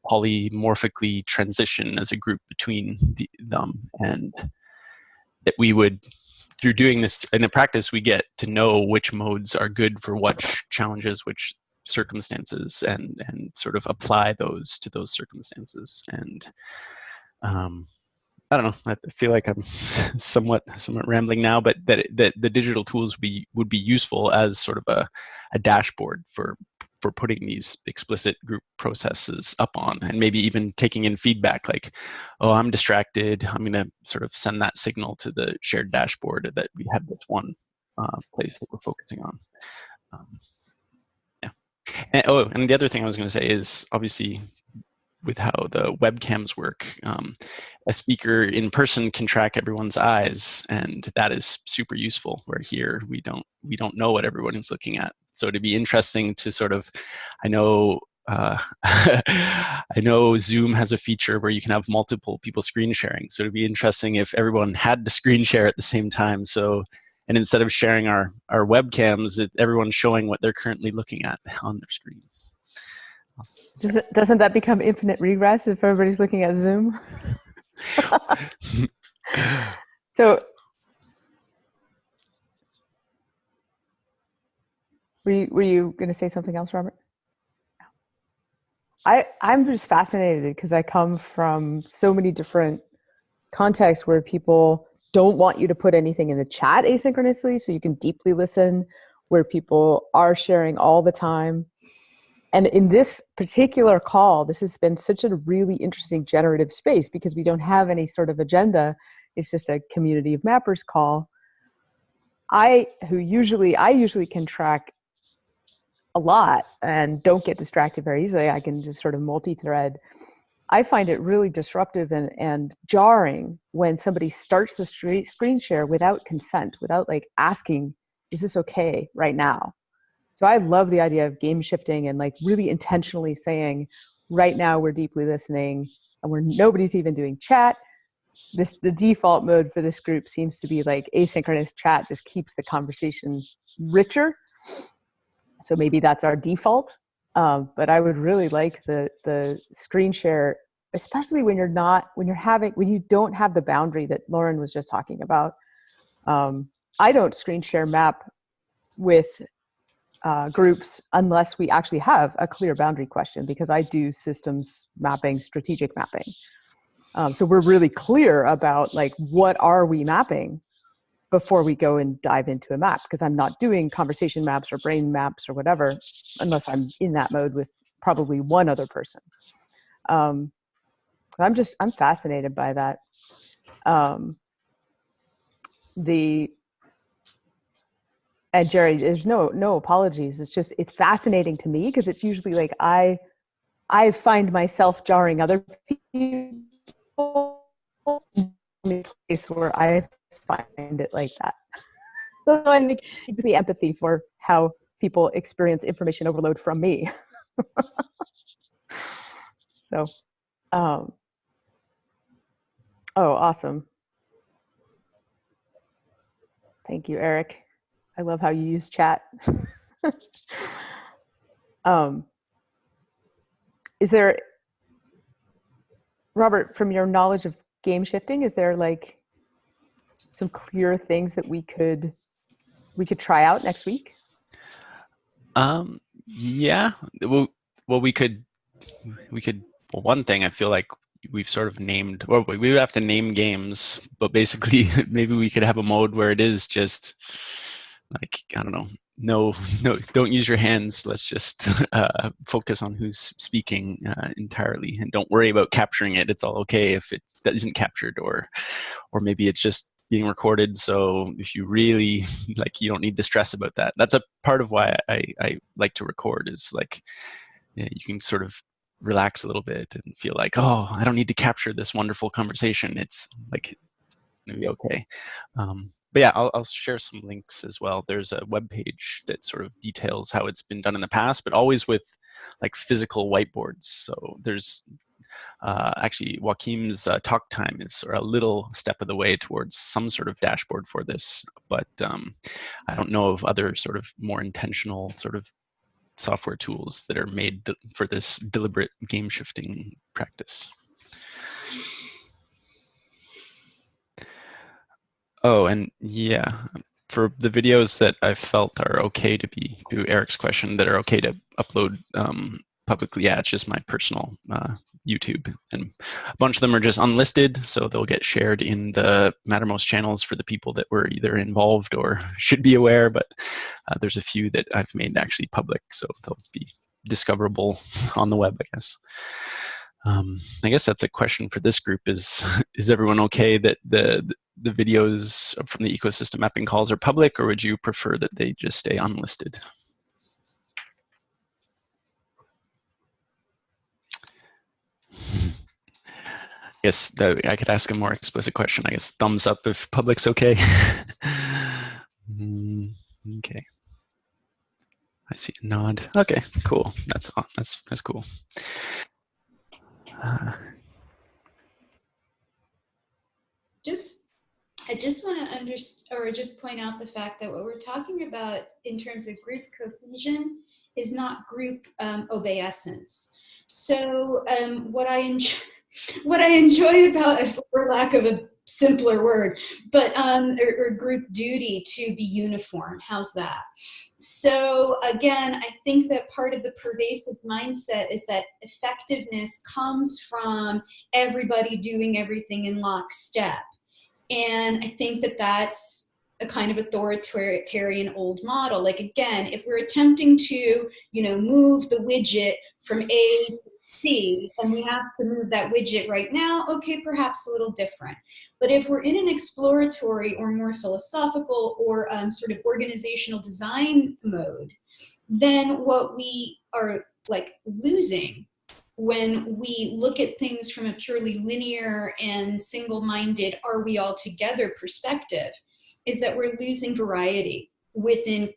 polymorphically transition as a group between them. And that we would, through doing this in the practice, we get to know which modes are good for what challenges, which circumstances, and sort of apply those to those circumstances. And I don't know, I feel like I'm somewhat rambling now, but that the digital tools would be useful as sort of a dashboard for putting these explicit group processes up on, and maybe even taking in feedback like, oh, I'm distracted, I'm going to sort of send that signal to the shared dashboard that we have this one place that we're focusing on. And the other thing I was going to say is, obviously, with how the webcams work. A speaker in person can track everyone's eyes, and that is super useful. Where here we don't know what everyone is looking at. So it'd be interesting to sort of, I know I know Zoom has a feature where you can have multiple people screen sharing. So it'd be interesting if everyone had to screen share at the same time. So, and instead of sharing our webcams, everyone's showing what they're currently looking at on their screens. Doesn't that become infinite regress if everybody's looking at Zoom? So, were you going to say something else, Robert? I'm just fascinated because I come from so many different contexts where people don't want you to put anything in the chat asynchronously so you can deeply listen, where people are sharing all the time. And in this particular call, this has been such a really interesting generative space because we don't have any sort of agenda. It's just a community of mappers call. I usually can track a lot and don't get distracted very easily. I can just sort of multi-thread. I find it really disruptive and jarring when somebody starts the screen share without consent, without like asking, is this okay right now? So I love the idea of game shifting and like really intentionally saying, right now we're deeply listening and nobody's even doing chat. The default mode for this group seems to be like asynchronous chat just keeps the conversation richer. So maybe that's our default, but I would really like the screen share, especially when you don't have the boundary that Lauren was just talking about. I don't screen share map with groups unless we actually have a clear boundary question, because I do systems mapping, strategic mapping. So we're really clear about like what are we mapping before we go and dive into a map, because I'm not doing conversation maps or brain maps or whatever, unless I'm in that mode with probably one other person. I'm fascinated by that. And Jerry, there's no apologies. It's fascinating to me because it's usually like I find myself jarring other people in a place where I find it like that. So I think it gives me empathy for how people experience information overload from me. So, oh, awesome. Thank you, Eric. I love how you use chat. Is there, Robert, from your knowledge of game shifting, is there like some clear things that we could try out next week? Yeah. Well, one thing I feel like we've sort of named, or we would have to name games, but basically maybe we could have a mode where it is just like, I don't know, no, don't use your hands. Let's just focus on who's speaking entirely, and don't worry about capturing it. It's all okay if it isn't captured, or maybe it's just being recorded. So if you really like, you don't need to stress about that. That's a part of why I like to record, is like, yeah, you can sort of relax a little bit and feel like, oh, I don't need to capture this wonderful conversation. It's like, it's gonna be okay. But yeah, I'll share some links as well. There's a web page that sort of details how it's been done in the past, but always with like physical whiteboards. So there's actually Joachim's talk time is sort of a little step of the way towards some sort of dashboard for this, but I don't know of other sort of more intentional sort of software tools that are made for this deliberate game shifting practice. Oh, and yeah, for the videos that I felt are okay to Eric's question, that are okay to upload publicly, yeah, it's just my personal YouTube, and a bunch of them are just unlisted, so they'll get shared in the Mattermost channels for the people that were either involved or should be aware, but there's a few that I've made actually public, so they'll be discoverable on the web, I guess. I guess that's a question for this group, is everyone okay that the videos from the ecosystem mapping calls are public, or would you prefer that they just stay unlisted? guess that I could ask a more explicit question. I guess thumbs up if public's okay. Okay. I see a nod. Okay, cool. That's cool. I just want to just point out the fact that what we're talking about in terms of group cohesion is not group obeisance. So what I enjoy about, for lack of a simpler word, but or group duty to be uniform. How's that? So again, I think that part of the pervasive mindset is that effectiveness comes from everybody doing everything in lockstep. And I think that that's a kind of authoritarian old model. Like, again, if we're attempting to, move the widget from A to C, and we have to move that widget right now, okay, perhaps a little different. But if we're in an exploratory or more philosophical or sort of organizational design mode, then what we are like losing when we look at things from a purely linear and single-minded, are we all together perspective, is that we're losing variety within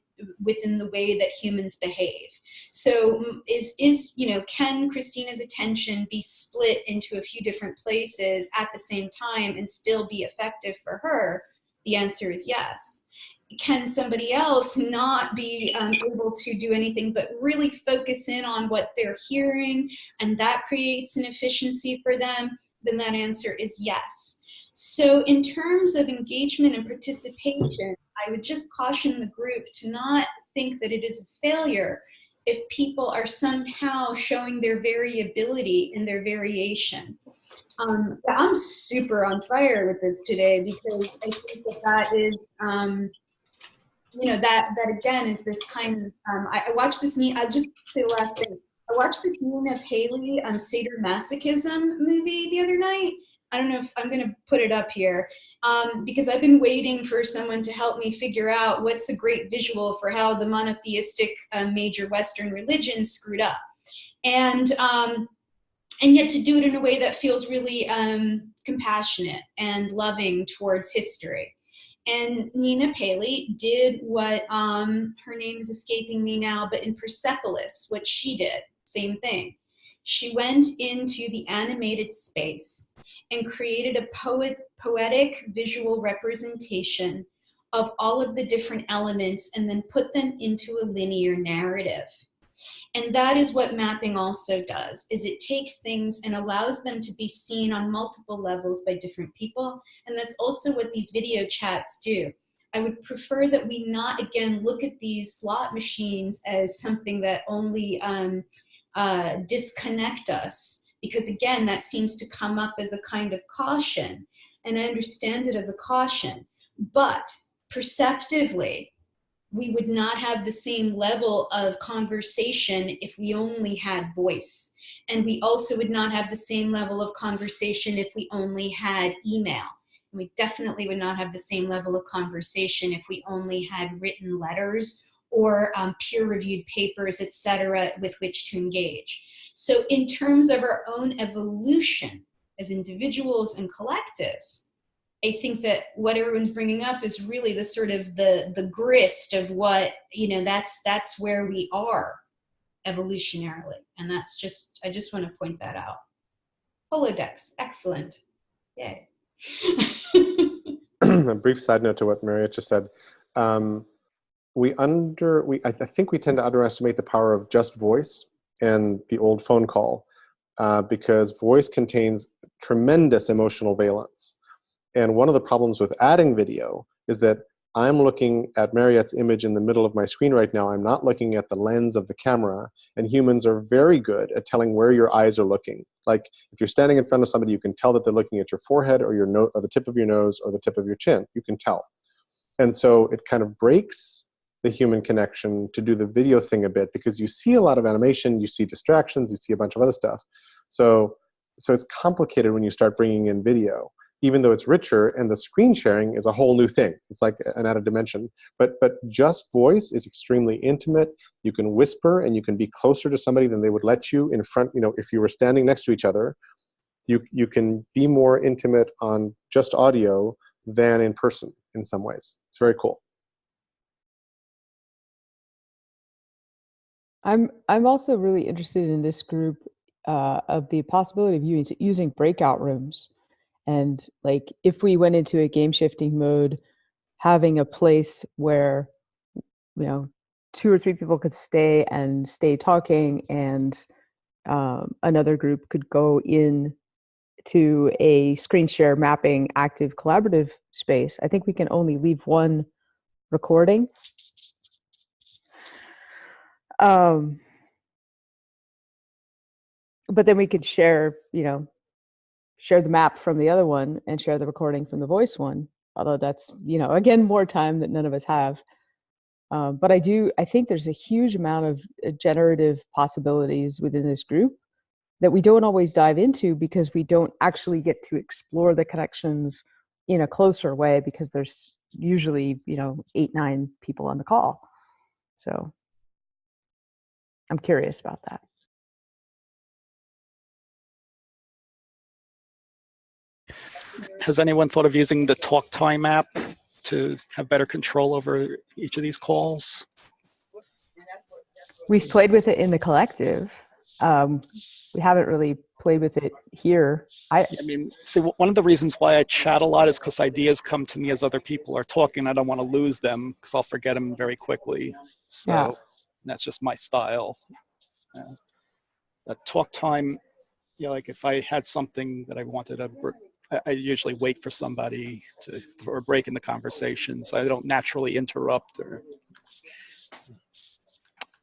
the way that humans behave. So can Christina's attention be split into a few different places at the same time and still be effective for her? The answer is yes. Can somebody else not be able to do anything but really focus in on what they're hearing, and that creates an efficiency for them? Then that answer is yes. So in terms of engagement and participation, I would just caution the group to not think that it is a failure if people are somehow showing their variability and their variation. I'm super on fire with this today because I think that is, that again is this kind of, I watched this, I'll just say the last thing. I watched this Nina Paley sadomasochism movie the other night. I don't know if I'm going to put it up here because I've been waiting for someone to help me figure out what's a great visual for how the monotheistic major Western religion screwed up. And yet to do it in a way that feels really compassionate and loving towards history. And Nina Paley did what, her name is escaping me now, but in Persepolis, what she did, same thing. She went into the animated space and created a poetic visual representation of all of the different elements and then put them into a linear narrative. And that is what mapping also does, is it takes things and allows them to be seen on multiple levels by different people. And that's also what these video chats do. I would prefer that we not, again, look at these slot machines as something that only disconnect us, because again, that seems to come up as a kind of caution. And I understand it as a caution, but perceptively, we would not have the same level of conversation if we only had voice. And we also would not have the same level of conversation if we only had email. And we definitely would not have the same level of conversation if we only had written letters or peer-reviewed papers, etc., with which to engage. So in terms of our own evolution as individuals and collectives, I think that what everyone's bringing up is really the sort of the grist of what, that's where we are evolutionarily. And that's just, I just want to point that out. Holodex, excellent. Yay. A brief side note to what Mariette just said. I think we tend to underestimate the power of just voice and the old phone call because voice contains tremendous emotional valence. And one of the problems with adding video is that I'm looking at Mariette's image in the middle of my screen right now. I'm not looking at the lens of the camera. And humans are very good at telling where your eyes are looking. Like if you're standing in front of somebody, you can tell that they're looking at your forehead or your or the tip of your nose or the tip of your chin. You can tell. And so it kind of breaks the human connection to do the video thing a bit because you see a lot of animation, you see distractions, you see a bunch of other stuff. So it's complicated when you start bringing in video, even though it's richer, and the screen sharing is a whole new thing. It's like an added dimension. But just voice is extremely intimate. You can whisper and you can be closer to somebody than they would let you in front, if you were standing next to each other. you can be more intimate on just audio than in person in some ways. It's very cool. I'm also really interested in this group of the possibility of using breakout rooms, and like if we went into a game shifting mode, having a place where, you know, 2 or 3 people could stay talking, and another group could go in to a screen share mapping active collaborative space. I think we can only leave one recording. But then we could share, you know, share the map from the other one and share the recording from the voice one. Although that's, you know, again, more time that none of us have. But I think there's a huge amount of generative possibilities within this group that we don't always dive into because we don't actually get to explore the connections in a closer way, because there's usually, you know, 8, 9 people on the call. So I'm curious about that. Has anyone thought of using the Talk Time app to have better control over each of these calls? We've played with it in the collective. We haven't really played with it here. I mean, see, one of the reasons why I chat a lot is because ideas come to me as other people are talking. I don't want to lose them because I'll forget them very quickly. So Yeah. That's just my style. Talk time, you know, like if I had something that I wanted to, I usually wait for somebody for a break in the conversation, so I don't naturally interrupt. Or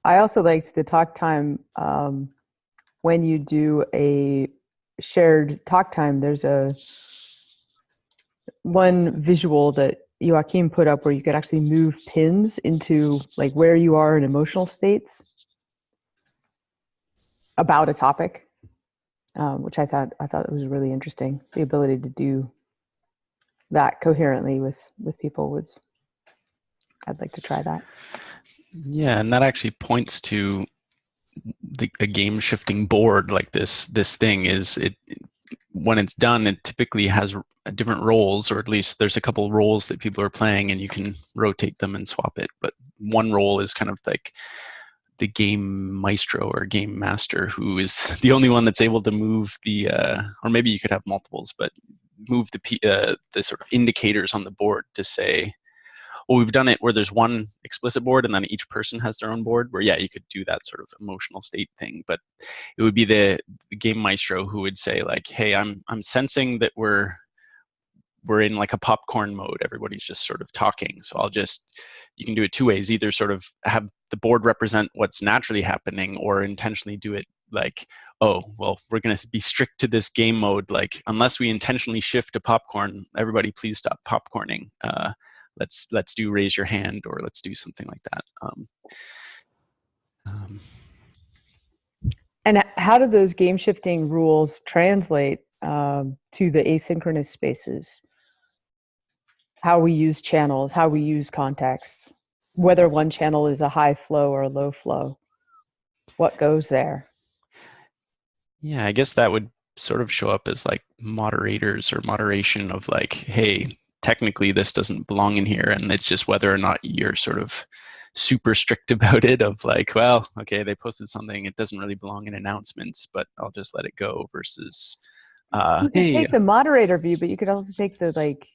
I also liked the talk time. When you do a shared talk time, there's one visual that Joachim put up where you could actually move pins into like where you are in emotional states about a topic, which I thought it was really interesting. The ability to do that coherently with people I'd like to try that. Yeah, and that actually points to a game shifting board like this thing is it. When it's done, it typically has different roles, or at least there's a couple roles that people are playing, and you can rotate them and swap it. But one role is kind of like the game maestro or game master, who is the only one that's able to move the, or maybe you could have multiples, but move the sort of indicators on the board to say, well, we've done it where there's one explicit board and then each person has their own board, where, yeah, you could do that sort of emotional state thing. But it would be the game maestro who would say like, hey, I'm sensing that we're in like a popcorn mode. Everybody's just sort of talking. So you can do it 2 ways, either sort of have the board represent what's naturally happening, or intentionally do it like, oh, well, we're going to be strict to this game mode. Like, unless we intentionally shift to popcorn, everybody please stop popcorning. Let's do raise your hand, or let's do something like that. And how do those game shifting rules translate to the asynchronous spaces? How we use channels, how we use contexts, whether one channel is a high flow or a low flow, what goes there? Yeah, I guess that would sort of show up as like moderators or moderation of like, hey, technically this doesn't belong in here, and it's just whether or not you're sort of super strict about it, of like, well, okay, they posted something, it doesn't really belong in announcements, but I'll just let it go, versus you could take the moderator view, but you could also take the like,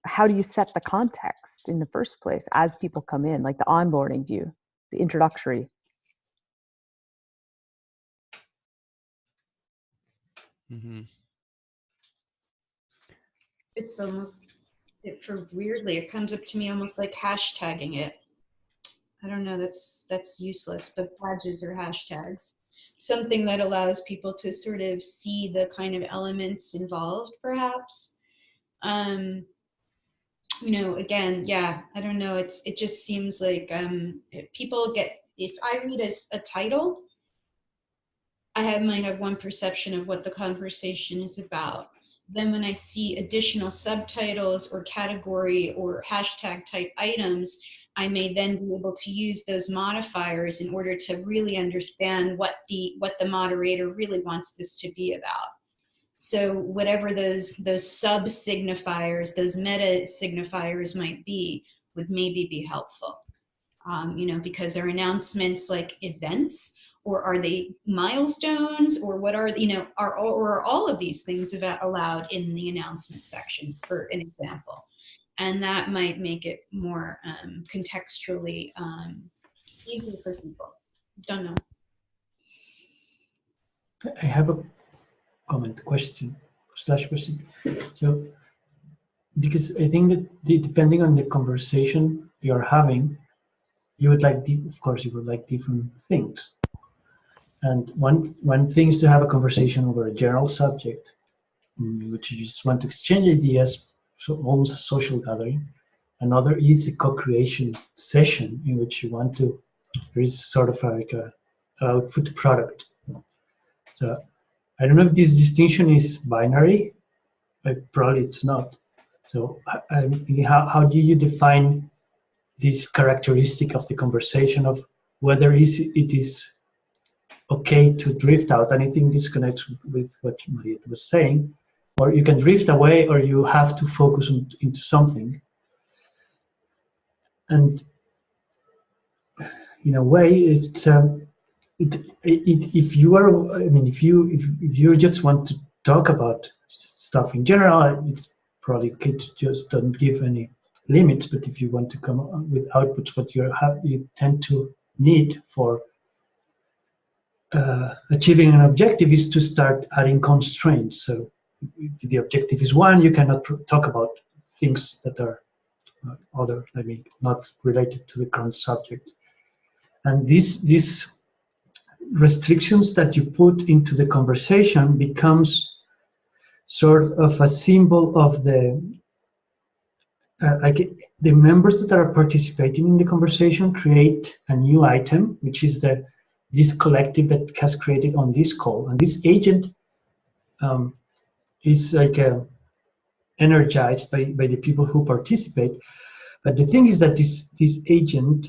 how do you set the context in the first place as people come in, like the onboarding view, the introductory. Mm-hmm. It's almost, weirdly, it comes up to me almost like hashtagging it. I don't know, that's useless, but badges or hashtags. Something that allows people to sort of see the kind of elements involved, perhaps. You know, again, yeah, I don't know. It just seems like if I read a title, might have one perception of what the conversation is about. Then when I see additional subtitles or category or hashtag type items, I may then be able to use those modifiers in order to really understand what the moderator really wants this to be about. So whatever those sub signifiers, those meta signifiers might be, would maybe be helpful. Because are announcements like events, or are they milestones, or what are, are all of these things allowed in the announcement section, for an example? And that might make it more contextually easy for people. Don't know. I have a question. So, because I think that depending on the conversation you're having, you would like, of course, you would like different things. And one thing is to have a conversation over a general subject, in which you just want to exchange ideas, so almost a social gathering. Another is a co-creation session in which you want to, there is sort of like a output product. So I don't know if this distinction is binary, but probably it's not. So I'm thinking, how do you define this characteristic of the conversation, of whether it is okay to drift out? And I think this connects with what Mariette was saying, or you can drift away, or you have to focus into something. And in a way, it's if you are, I mean, if you just want to talk about stuff in general, it's probably okay to just don't give any limits. But if you want to come up with outputs, what you tend to need for achieving an objective is to start adding constraints. So if the objective is one, you cannot talk about things that are not related to the current subject. And these restrictions that you put into the conversation becomes sort of a symbol of the the members that are participating in the conversation create a new item, which is this collective that has created on this call. And this agent is like energized by the people who participate. But the thing is that this agent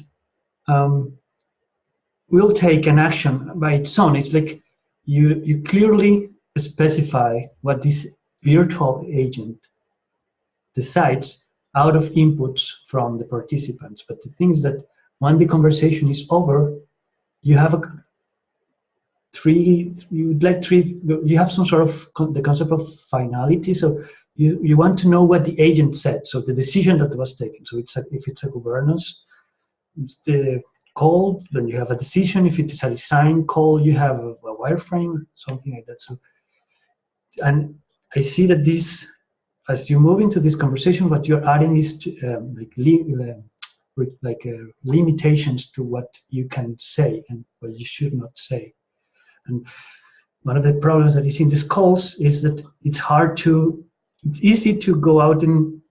will take an action by its own. It's like you clearly specify what this virtual agent decides out of inputs from the participants. But the thing is that when the conversation is over, you have you have some sort of the concept of finality. So you want to know what the agent said. So the decision that was taken. So if it's a governance, it's the call, then you have a decision. If it is a design call, you have a wireframe, something like that. So, and I see that this, as you move into this conversation, what you're adding is limitations to what you can say and what you should not say. And one of the problems that is in these calls is that it's easy to go out and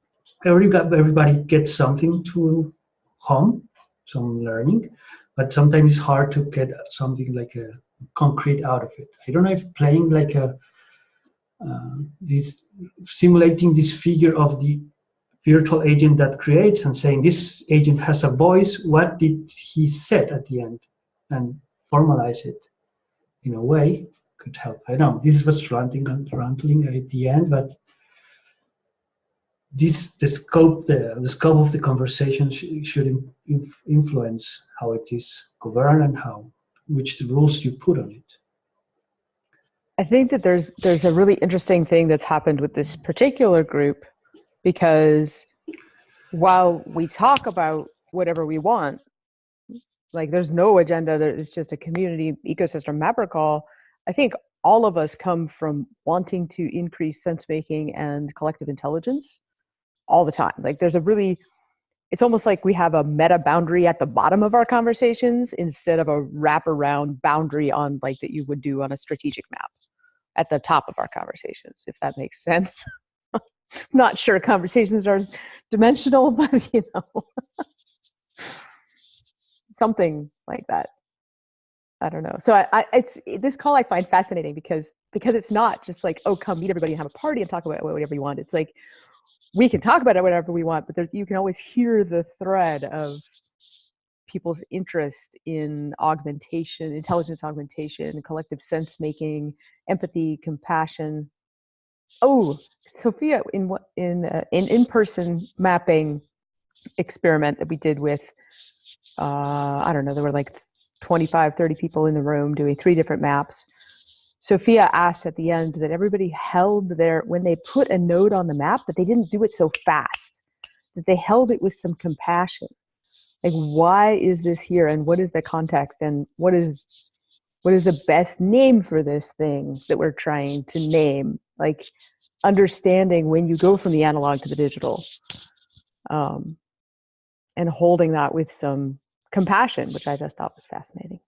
everybody gets something to home, some learning, but sometimes it's hard to get something like a concrete out of it. I don't know if playing like simulating this figure of the virtual agent that creates and saying this agent has a voice, what did he said at the end, and formalize it in a way could help. I know this was rambling at the end, but the scope of the conversation should influence how it is governed and which the rules you put on it. I think that there's a really interesting thing that's happened with this particular group, because while we talk about whatever we want, like there's no agenda, it's just a community ecosystem mapper call. I think all of us come from wanting to increase sense making and collective intelligence all the time. Like it's almost like we have a meta boundary at the bottom of our conversations instead of a wraparound boundary on like that you would do on a strategic map at the top of our conversations, if that makes sense. Not sure conversations are dimensional, but something like that. I don't know. So it's this call I find fascinating because it's not just like, oh, come meet everybody and have a party and talk about whatever you want. It's like we can talk about it whatever we want, but you can always hear the thread of people's interest in augmentation, intelligence augmentation, collective sense making, empathy, compassion, Oh, Sophia, in an in-person mapping experiment that we did with, I don't know, there were like 25, 30 people in the room doing 3 different maps. Sophia asked at the end that everybody held when they put a node on the map, that they didn't do it so fast, that they held it with some compassion. Like, why is this here, and what is the context, and what is the best name for this thing that we're trying to name? Like, understanding when you go from the analog to the digital, and holding that with some compassion, which I just thought was fascinating.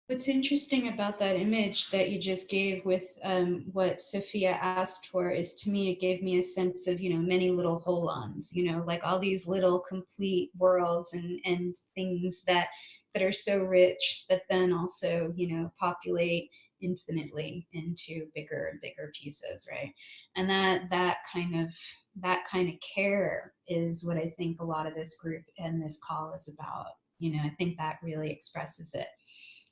What's interesting about that image that you just gave with what Sophia asked for is, to me, it gave me a sense of, many little holons, like all these little complete worlds and things that are so rich that then also, populate infinitely into bigger and bigger pieces, right? And that kind of care is what I think a lot of this group and this call is about. I think that really expresses it.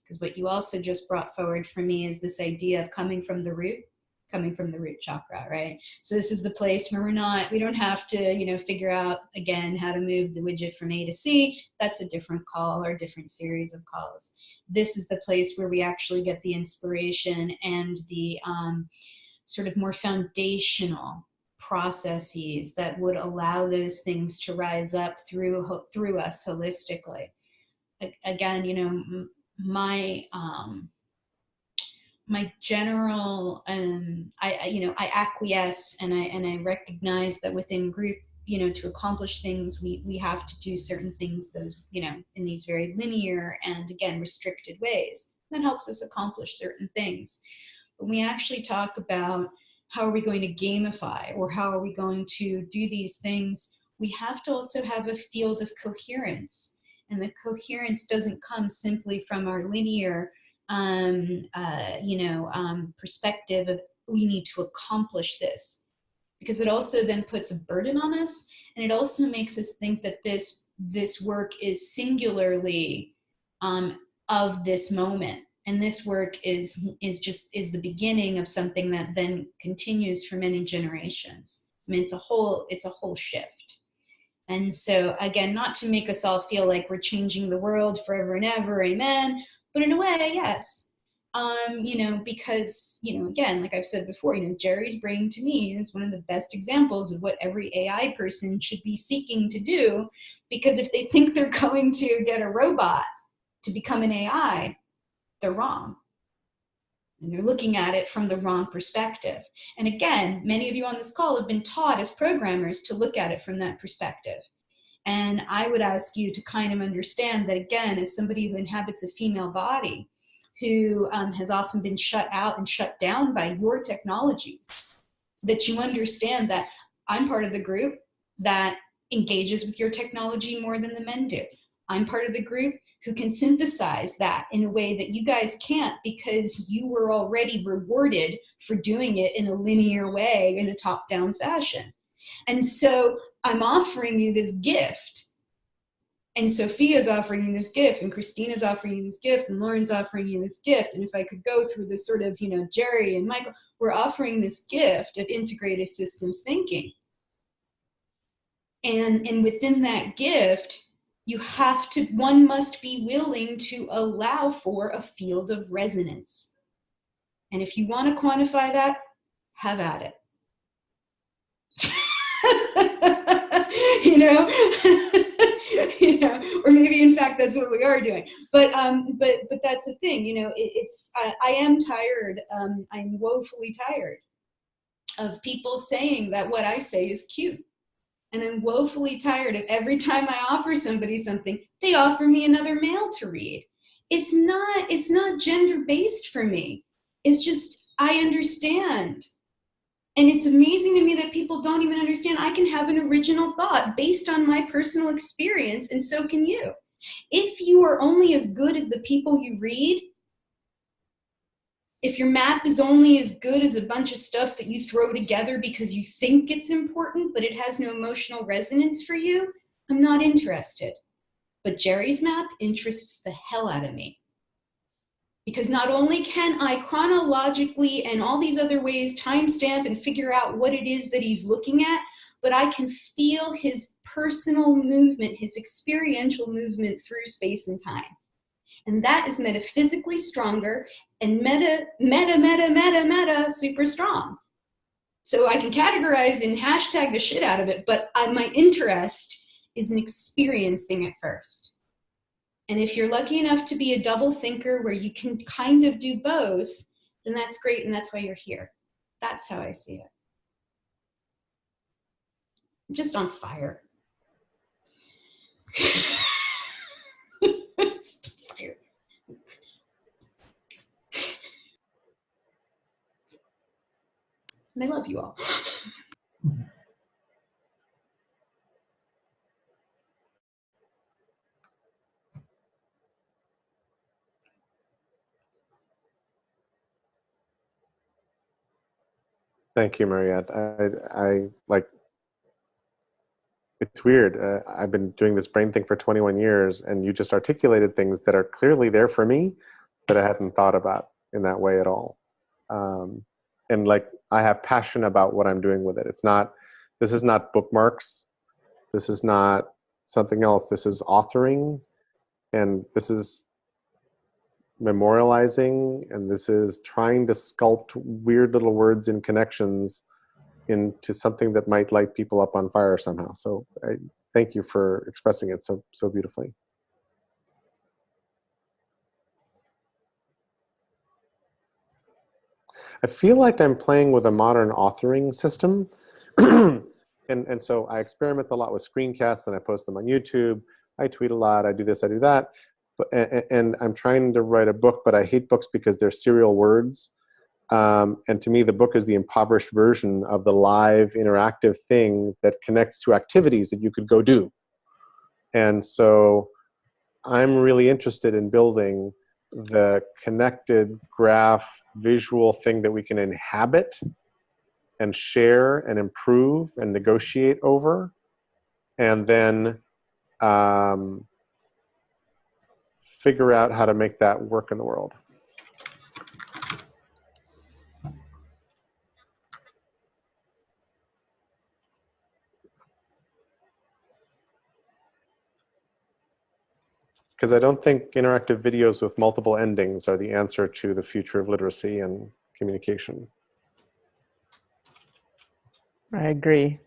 Because what you also just brought forward for me is this idea of coming from the root chakra, right? So this is the place where we don't have to, figure out again how to move the widget from A to C. That's a different call or a different series of calls. This is the place where we actually get the inspiration and the sort of more foundational processes that would allow those things to rise up through us holistically. Again, my general I acquiesce and I recognize that within group, to accomplish things, we have to do certain things, those, in these very linear and again restricted ways. That helps us accomplish certain things. But when we actually talk about how are we going to gamify, or how are we going to do these things, we have to also have a field of coherence. And the coherence doesn't come simply from our linear, perspective of we need to accomplish this, because it also then puts a burden on us, and it also makes us think that this work is singularly of this moment, and this work is the beginning of something that then continues for many generations. I mean, it's a whole shift. And so, again, not to make us all feel like we're changing the world forever and ever, amen, but in a way, yes. Because, again, like I've said before, Jerry's brain to me is one of the best examples of what every AI person should be seeking to do, because if they think they're going to get a robot to become an AI, they're wrong. And they're looking at it from the wrong perspective. And again, many of you on this call have been taught as programmers to look at it from that perspective. And I would ask you to kind of understand that, again, as somebody who inhabits a female body, who has often been shut out and shut down by your technologies, that you understand that I'm part of the group that engages with your technology more than the men do. I'm part of the group who can synthesize that in a way that you guys can't, because you were already rewarded for doing it in a linear way, in a top-down fashion. And so I'm offering you this gift, and Sophia's offering you this gift, and Christina's offering you this gift, and Lauren's offering you this gift. And if I could go through this sort of, Jerry and Michael, we're offering this gift of integrated systems thinking. And within that gift, one must be willing to allow for a field of resonance. And if you want to quantify that, have at it. Or maybe in fact that's what we are doing. But that's the thing, I am tired. I'm woefully tired of people saying that what I say is cute. And I'm woefully tired of every time I offer somebody something, they offer me another mail to read. It's not gender-based for me. It's just, I understand. And it's amazing to me that people don't even understand I can have an original thought based on my personal experience, and so can you. If you are only as good as the people you read, If your map is only as good as a bunch of stuff that you throw together because you think it's important, but it has no emotional resonance for you, I'm not interested. But Jerry's map interests the hell out of me. Because not only can I chronologically and all these other ways timestamp and figure out what it is that he's looking at, but I can feel his personal movement, his experiential movement through space and time. And that is metaphysically stronger and meta super strong. So I can categorize and hashtag the shit out of it, but my interest is in experiencing it first. And if you're lucky enough to be a double thinker where you can kind of do both, then that's great, and that's why you're here. That's how I see it. I'm just on fire. Just on fire. And I love you all. Thank you, Mariette. I like, it's weird. I've been doing this brain thing for 21 years, and you just articulated things that are clearly there for me that I hadn't thought about in that way at all. And like, I have passion about what I'm doing with it. This is not bookmarks. This is not something else. This is authoring, and this is memorializing, and this is trying to sculpt weird little words and connections into something that might light people up on fire somehow. So I thank you for expressing it so beautifully. I feel like I'm playing with a modern authoring system. and so I experiment a lot with screencasts, and I post them on YouTube. I tweet a lot, I do this, I do that. And I'm trying to write a book, but I hate books because they're serial words. And to me, the book is the impoverished version of the live interactive thing that connects to activities that you could go do. And so I'm really interested in building the connected graph visual thing that we can inhabit and share and improve and negotiate over. And then figure out how to make that work in the world. Because I don't think interactive videos with multiple endings are the answer to the future of literacy and communication. I agree.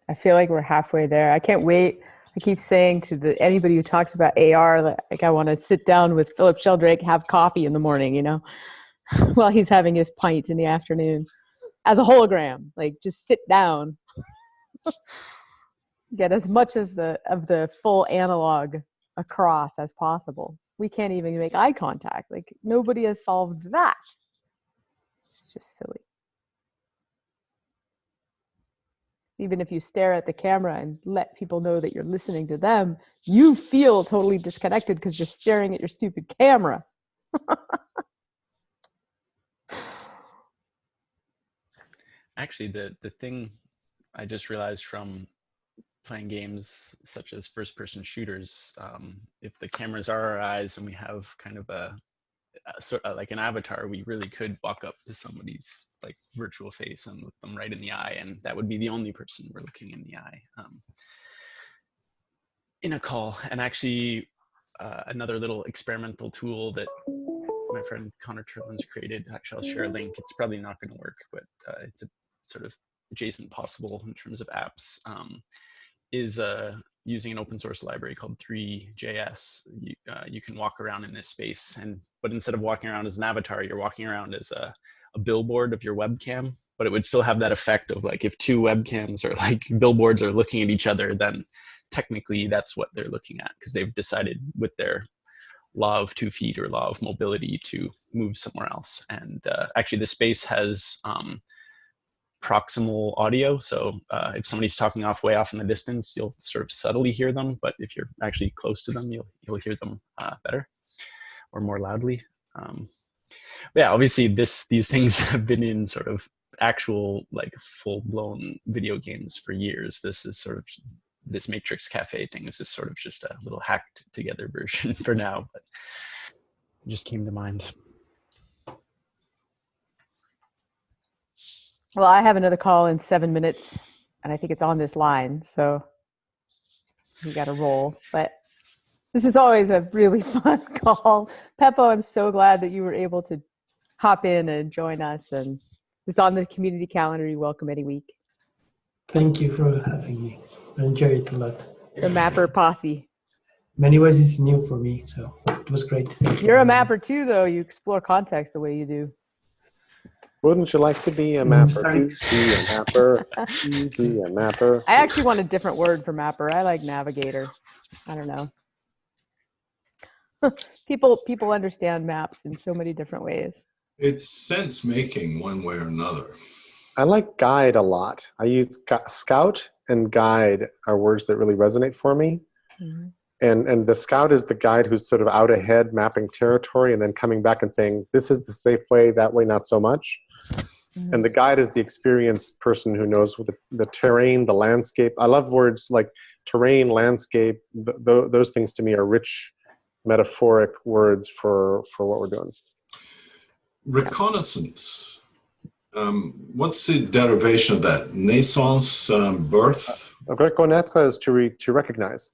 I feel like we're halfway there. I can't wait. I keep saying to anybody who talks about AR, like I want to sit down with Philip Sheldrake, have coffee in the morning, you know, while he's having his pint in the afternoon as a hologram. Like, just sit down, get as much as of the full analog across as possible. We can't even make eye contact. Like, nobody has solved that. It's just silly. Even if you stare at the camera and let people know that you're listening to them, you feel totally disconnected because you're staring at your stupid camera. Actually, the thing I just realized from playing games such as first-person shooters, if the cameras are our eyes and we have kind of a sort of like an avatar, we really could walk up to somebody's like virtual face and look them right in the eye, and that would be the only person we're looking in the eye in a call. And actually, another little experimental tool that my friend Connor Turlin's created, actually I'll share a link. It's probably not going to work, but it's a sort of adjacent possible in terms of apps, is using an open source library called 3JS. You can walk around in this space, but instead of walking around as an avatar, you're walking around as a billboard of your webcam, but it would still have that effect of like, if two webcams or like billboards are looking at each other, then technically that's what they're looking at, because they've decided with their law of 2 feet or law of mobility to move somewhere else. And actually the space has proximal audio. So if somebody's talking way off in the distance, you'll sort of subtly hear them, but if you're actually close to them, you'll hear them better or more loudly. Yeah, obviously these things have been in sort of actual like full-blown video games for years. This is sort of this Matrix Cafe thing. This is sort of just a little hacked together version for now, but it just came to mind. Well, I have another call in 7 minutes, and I think it's on this line, so we got to roll. But this is always a really fun call. Peppo, I'm so glad that you were able to hop in and join us, and it's on the community calendar. You're welcome any week. Thank you for having me. I enjoy it a lot. The Mapper Posse. Many ways it's new for me, so it was great. Thank you. You're a mapper too, though. You explore context the way you do. Wouldn't you like to be a mapper? Be a mapper. Be a mapper. I actually want a different word for mapper. I like navigator. I don't know. People understand maps in so many different ways. It's sense making one way or another. I like guide a lot. I use scout and guide are words that really resonate for me. Mm-hmm. And the scout is the guide who's sort of out ahead mapping territory and then coming back and saying, this is the safe way, that way not so much. Mm-hmm. And the guide is the experienced person who knows the terrain, the landscape. I love words like terrain, landscape. Those things to me are rich metaphoric words for what we're doing. Reconnaissance. What's the derivation of that? Naissance, birth? Reconnaître is to recognize.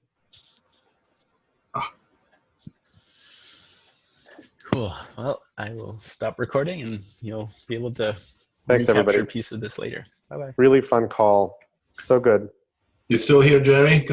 Cool. Well, I will stop recording and you'll be able to Thanks, recapture everybody. a piece of this later. Bye-bye. Really fun call. So good. You still here, Jerry?